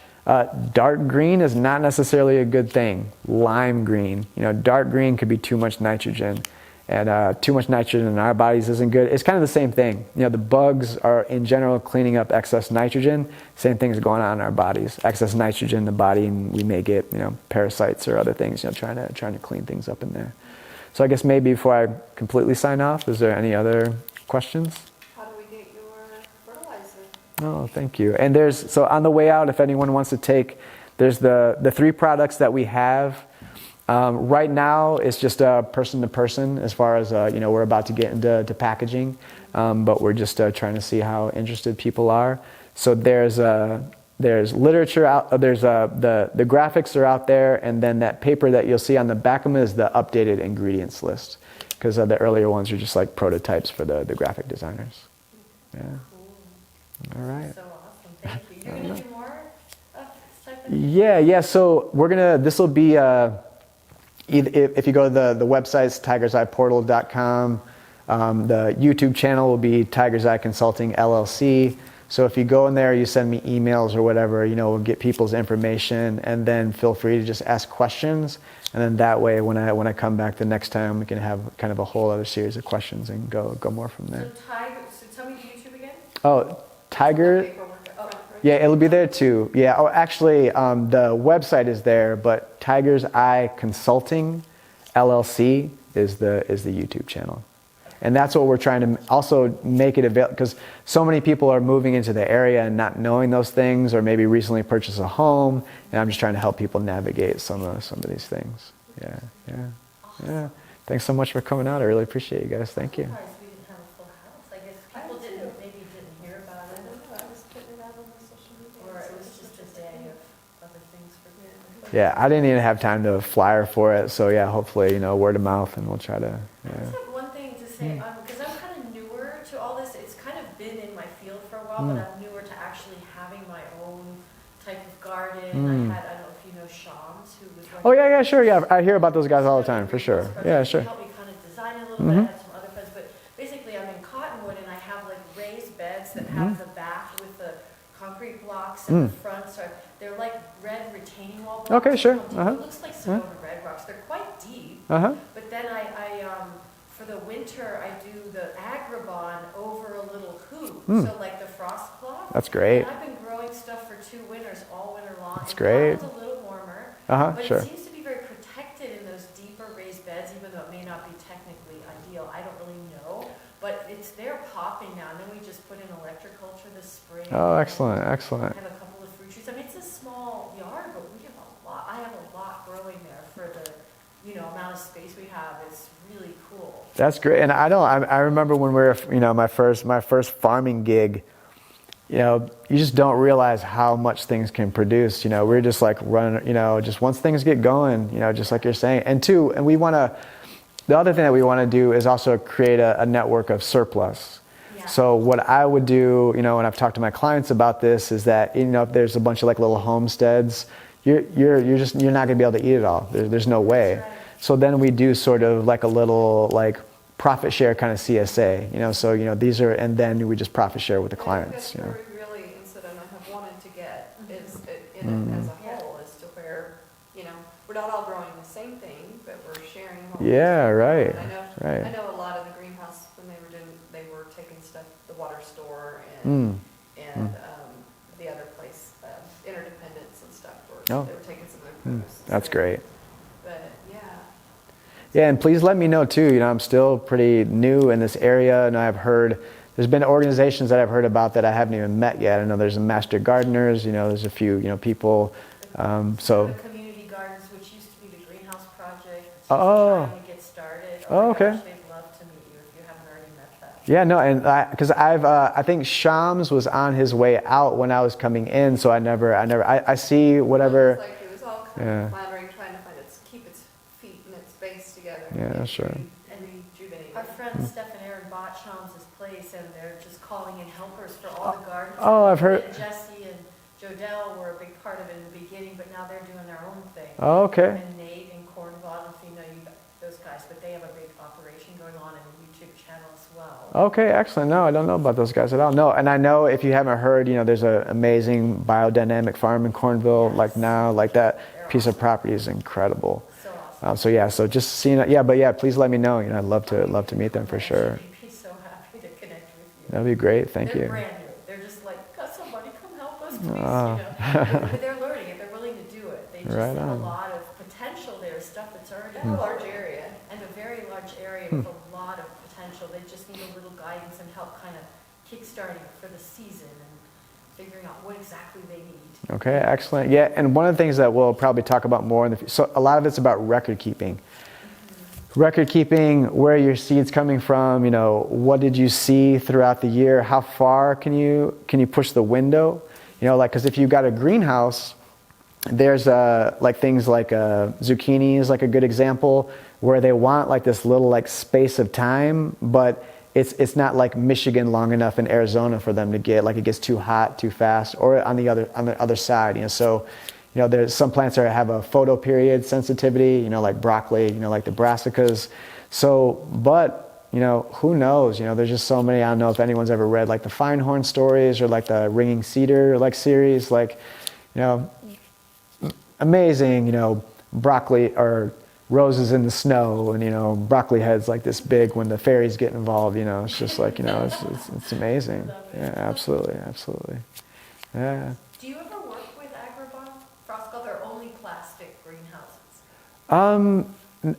Dark green is not necessarily a good thing. Lime green, dark green could be too much nitrogen, and too much nitrogen in our bodies isn't good. It's kind of the same thing. The bugs are in general cleaning up excess nitrogen. Same thing is going on in our bodies. Excess nitrogen in the body, and we may get parasites or other things. Trying to clean things up in there. So I guess maybe before I completely sign off, is there any other questions? Oh, thank you. And so on the way out, if anyone wants to take, there's the 3 products that we have. Right now, it's just person to person as far as, we're about to get into packaging. But we're just trying to see how interested people are. So there's literature out, there's the graphics are out there, and then that paper that you'll see on the back of them is the updated ingredients list. Because the earlier ones are just like prototypes for the graphic designers. Yeah. All right. So awesome, thank you. You're going to do more of this type of Yeah. So this will be, if you go to the website, tigerseyeportal.com, the YouTube channel will be Tiger's Eye Consulting LLC. So if you go in there, you send me emails or whatever, we'll get people's information, and then feel free to just ask questions. And then that way, when I come back the next time, we can have kind of a whole other series of questions and go more from there. So tell me the YouTube again. Oh, Tiger. Yeah, it'll be there too. Yeah. Oh, actually, the website is there, but Tiger's Eye Consulting LLC is the YouTube channel, and that's what we're trying to also make it available, because so many people are moving into the area and not knowing those things, or maybe recently purchased a home, and I'm just trying to help people navigate some of these things. Yeah. Thanks so much for coming out. I really appreciate you guys. Thank you. I'm surprised we didn't have a full house. I guess people didn't hear about it. I was putting it out on the social media. Or it was just a day of other things for me. Yeah, I didn't even have time to flyer for it, so yeah, hopefully, word of mouth, and we'll try to. I just have one thing to say, because I'm kind of newer to all this. It's kind of been in my field for a while, but I'm newer to actually having my own type of garden. I don't know if you know Shams, who was Oh yeah, sure, yeah. I hear about those guys all the time, for sure. Yeah, sure. He helped me kind of design it a little bit. I have some other friends, but basically I'm in Cottonwood, and I have like raised beds that have the back with the concrete blocks in the front. So they're like red retaining wall blocks. Okay, sure. It looks like Sedona red rocks. They're quite deep. But then I for the winter I do the agribon over a little hoop, so like the frost cloth. That's great. And I've been growing stuff for 2 winters all winter long. That's great. It's a little warmer, but Sure. it seems to be very protected in those deep the spring. Oh, excellent, excellent. I have a couple of fruit trees. I mean, it's a small yard, but we have a lot. I have a lot growing there for the, amount of space we have. It's really cool. That's great. And I remember when we were, my first farming gig, you just don't realize how much things can produce. We're just like running, just once things get going, just like you're saying. And the other thing that we want to do is also create a network of surplus. Yeah. So what I would do, when I've talked to my clients about this, is that, if there's a bunch of like little homesteads, you're not going to be able to eat it all. There's no way. That's right. So then we do sort of like a little like profit share kind of CSA, so these are, and then we just profit share with the clients. That's where we really, instead of have wanted to get is as a whole, as to where we're not all growing the same thing, but we're sharing. What Yeah, we're right. doing. I know a lot of the greenhouse when they were taking stuff, the water store and the other place, Interdependence and stuff. They were taking some of their produce. That's great. But yeah. Yeah, and please let me know too. I'm still pretty new in this area, and there's been organizations that I've heard about that I haven't even met yet. I know there's a Master Gardeners, there's a few, people. The community gardens, which used to be the greenhouse project, it's Oh. trying to get started. Oh, my okay. gosh, they'd love to meet you if you haven't already met them. Yeah, no, and because I think Shams was on his way out when I was coming in, so I see whatever. It was like it was all kind of floundering, trying to keep its feet and its base together. Yeah, sure. And rejuvenate. Our friends Steph and Aaron bought Shams' place, and they're just calling in helpers for all the gardens. Oh, I've heard. And Jesse and Jodelle were a big part of it in the beginning, but now they're doing their own thing. Oh, okay. And Nate and Cornwall, I don't know if you know those guys, but they have a big operation going on and a YouTube channel as well. Okay, excellent. No, I don't know about those guys at all. No, and I know if you haven't heard, there's an amazing biodynamic farm in Cornville. Yes. Like now, like that They're piece of awesome. property is incredible. So awesome. So just seeing it. Yeah, but yeah, please let me know. I'd love to meet them for sure. I'd be so happy to connect with you. That'd be great. Thank They're you. brand new. They're just like, "God, somebody come help us, please." Oh. But they're learning it. They're willing to do it. They just Right have on. a lot of potential there, stuff that's already A large area. and a very large area with a lot of potential. They just need a little guidance and help kind of kickstarting for the season and figuring out what exactly they need. Okay, excellent. Yeah, and one of the things that we'll probably talk about more in the future, so a lot of it's about record keeping. Record keeping, where are your seeds coming from? What did you see throughout the year? How far can you push the window? Because if you've got a greenhouse, there's things like zucchini is like a good example, where they want like this little like space of time, but it's not like Michigan long enough in Arizona for them to get, like it gets too hot too fast, or on the other side. So there's some plants that have a photo period sensitivity, like broccoli, like the brassicas. So, but who knows? There's just so many. I don't know if anyone's ever read like the Feinhorn stories or like the Ringing Cedar like series, like amazing, broccoli or roses in the snow, and broccoli heads like this big when the fairies get involved. It's just like it's amazing. Yeah, absolutely. Yeah. Do you ever work with Agribon, Frostcloth, or only plastic greenhouses?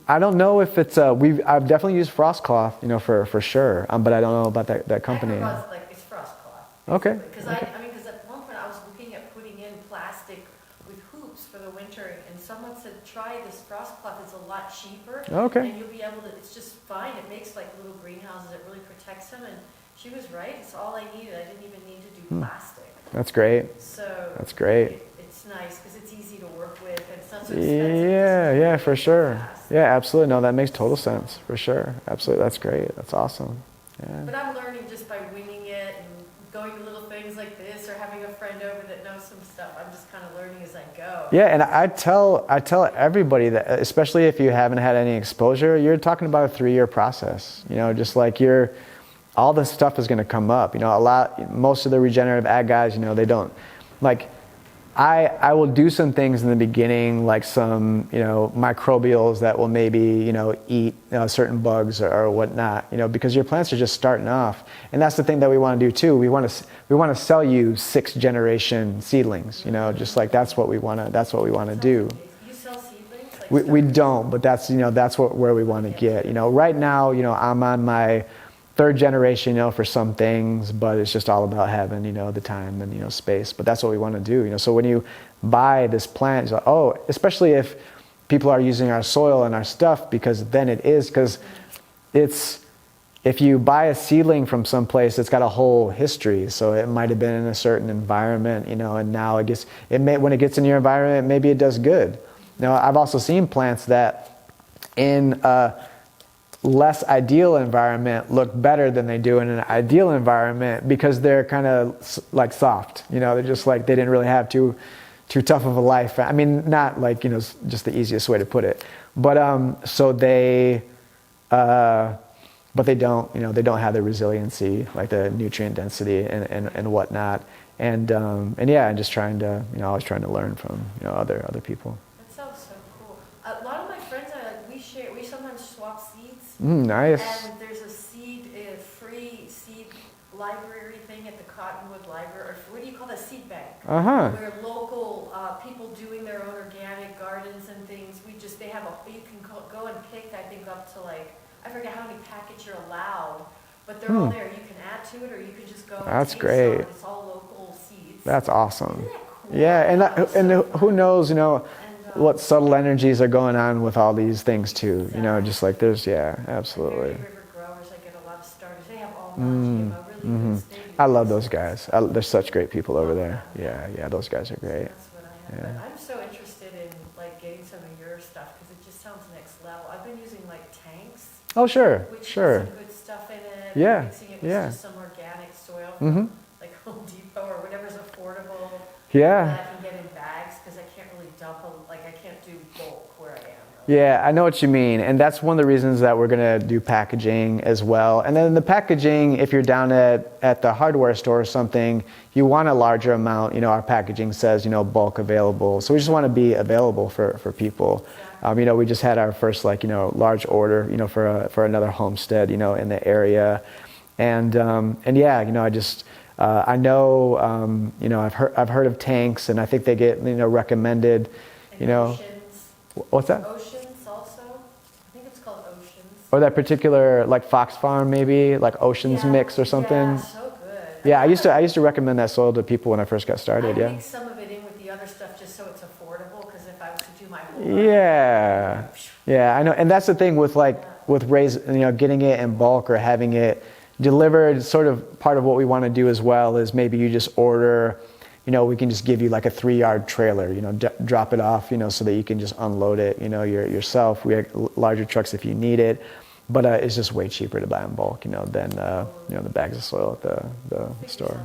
I don't know if it's I've definitely used Frostcloth, for sure. But I don't know about that company. Agribon's like, it's Frostcloth. Okay. Because because at one point I was looking at putting in plastic with hoops for the winter, and someone said, try this Frostcloth, it's a lot cheaper. Okay. And you'll be able to, it's just fine, it makes like little greenhouses, it really protects them, and she was right, it's all I needed, I didn't even need to do plastic. That's great. So. That's great. It's nice, because it's easy to work with, and it's not so expensive. Yeah, for sure. Fast. Yeah, absolutely. No, that makes total sense, for sure. Absolutely, that's great. That's awesome. Yeah. But I'm learning just by winging it and going to little things like this, or having a friend over that knows some stuff. I'm just kind of learning as I go. Yeah, and I tell everybody that, especially if you haven't had any exposure, you're talking about a 3-year process. Just like all this stuff is going to come up. Most of the regenerative ag guys, they don't like. I will do some things in the beginning, like some, microbials that will maybe, eat certain bugs or whatnot, because your plants are just starting off. And that's the thing that we want to do too. We want to sell you 6th generation seedlings, just like that's what we want to do. You sell seedlings? We don't, but that's where we want to get. Right now, I'm on my third generation, for some things, but it's just all about having, the time and, space. But that's what we want to do, So when you buy this plant, it's like, oh, especially if people are using our soil and our stuff, because then if you buy a seedling from someplace, it's got a whole history. So it might have been in a certain environment, and now when it gets in your environment, maybe it does good. Now, I've also seen plants that in less ideal environment look better than they do in an ideal environment, because they're kind of like soft, they're just like, they didn't really have too tough of a life. I mean, not like, just the easiest way to put it, but but they don't, they don't have the resiliency, like the nutrient density and whatnot. And yeah, and just trying to, always trying to learn from, other people. That sounds so cool. A lot of my friends are like, we sometimes swap seeds. Nice. And there's a free seed library thing at the Cottonwood Library, or what do you call that, seed bank? Where local people doing their own organic gardens and things, they have you can go and pick, I think up to like, I forget how many packets you're allowed, but they're all there. You can add to it, or you can just go That's and take great. some. It's all local seeds. That's awesome. Isn't that cool? Yeah, and who knows, what subtle energies are going on with all these things too. Exactly. Just like there's, absolutely. River Growers, I get a lot of starters. They have all non-GMO, really good stadiums. I love those guys. They're such great people over there. Yeah, those guys are great. That's what I have. Yeah. But I'm so interested in like getting some of your stuff because it just sounds next level. I've been using like tanks. Oh, sure, Which sure. has some good stuff in it. Yeah, Mixing it with yeah. just some organic soil from like Home Depot or whatever's affordable. Yeah. That I can get in bags because I can't really I can't do bulk where I am. Yeah, I know what you mean. And that's one of the reasons that we're going to do packaging as well. And then the packaging, if you're down at the hardware store or something, you want a larger amount. Our packaging says, bulk available. So we just want to be available for people. Exactly. We just had our first large order, for another homestead, in the area. And yeah, I know, I've heard of tanks, and I think they get, recommended, And Oceans. What's that? Oceans also. I think it's called Oceans. Or that particular Fox Farm, maybe Oceans mix or something. Yeah, so good. Yeah, I used to recommend that soil to people when I first got started. I Yeah. mix some of it in with the other stuff just so it's affordable. Because if I was to do my whole Yeah, I know, and that's the thing with getting it in bulk or having it delivered. Sort of part of what we want to do as well is maybe you just order. We can just give you like a 3-yard trailer, drop it off, so that you can just unload it, yourself. We have larger trucks if you need it, but it's just way cheaper to buy in bulk, than the bags of soil at the store.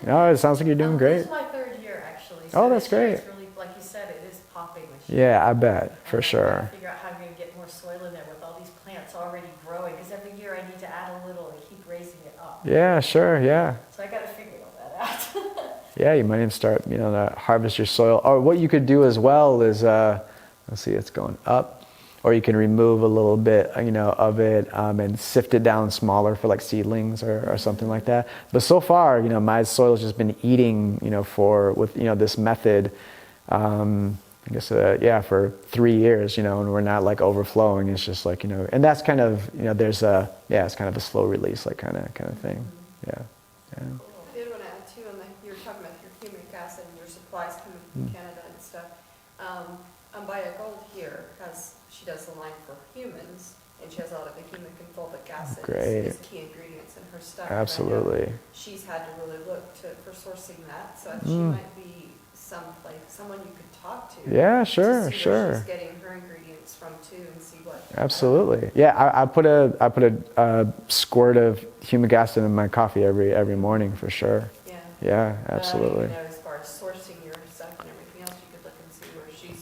No, it sounds like you're doing great. This is my 3rd year actually. Oh, that's this year great. It's really, like you said, it is popping this year. Yeah, I bet, for And I sure. gotta figure out how I'm going to get more soil in there with all these plants already growing, because every year I need to add a little and keep raising it up. Yeah, sure, yeah. So I got to figure all that out. Yeah, you might even start, to harvest your soil. Or what you could do as well is, let's see, it's going up. Or you can remove a little bit, of it and sift it down smaller for seedlings or something like that. But so far, my soil's just been eating, with this method, I guess, for 3 years, and we're not overflowing. It's just and that's kind of, there's it's kind of a slow release, kind of thing. Yeah. I did want to add too, you were talking about your humic acid and your supplies coming from Canada and stuff. Baya Gold here she does the line for humans, and she has a lot of the humic and fulvic acid as key ingredients in her stuff. Absolutely. She's had to really look for sourcing that, so she might be someone you could talk to. Yeah, sure, to see sure. where she's getting her ingredients from too, and see what. Absolutely. Yeah, I put a squirt of humic acid in my coffee every morning for sure. Yeah. Yeah, absolutely. As far as sourcing your stuff and everything else, you could look and see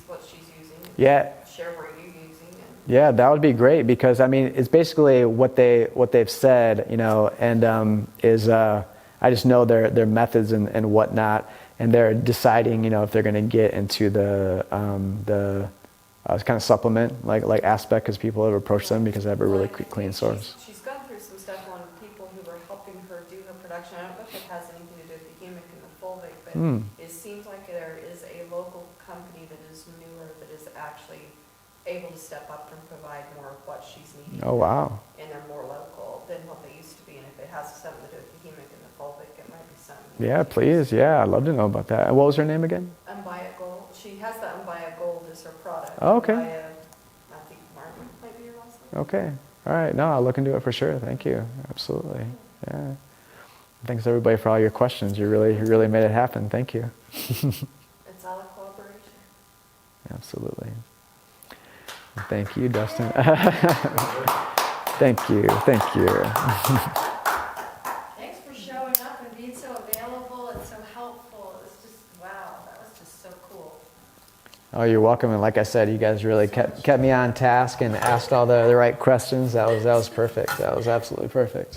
what she's using. And Yeah. share where you're using. Yeah, that would be great, because it's basically what they've said, and is I just know their methods and whatnot, and they're deciding, if they're going to get into the kind of supplement aspect, because people have approached them because they have a really clean source. She's gone through some stuff on people who were helping her do her production. I don't know if it has anything to do with the humic and the fulvic, but it seems like there is a local company that is newer that is actually able to step up and provide more of what she's needing. Oh, wow. And they're more local than what they used to be. And if it has something to do with the hemic and the fulvic, it might be something. Yeah, please. Yeah, I'd love to know about that. And what was her name again? Umbaya Gold. She has the Umbaya Gold as her product. Oh, okay. Umbaya, I think Martin might be your last name. Okay. All right. No, I'll look into it for sure. Thank you. Absolutely. Yeah. Thanks everybody for all your questions. You really made it happen. Thank you. It's all a collaboration. Absolutely. Thank you, Dustin. Thank you. Thank you. Thanks for showing up and being so available and so helpful. It was just, wow, that was just so cool. Oh, you're welcome. And like I said, you guys really kept me on task and asked all the right questions. That was perfect. That was absolutely perfect.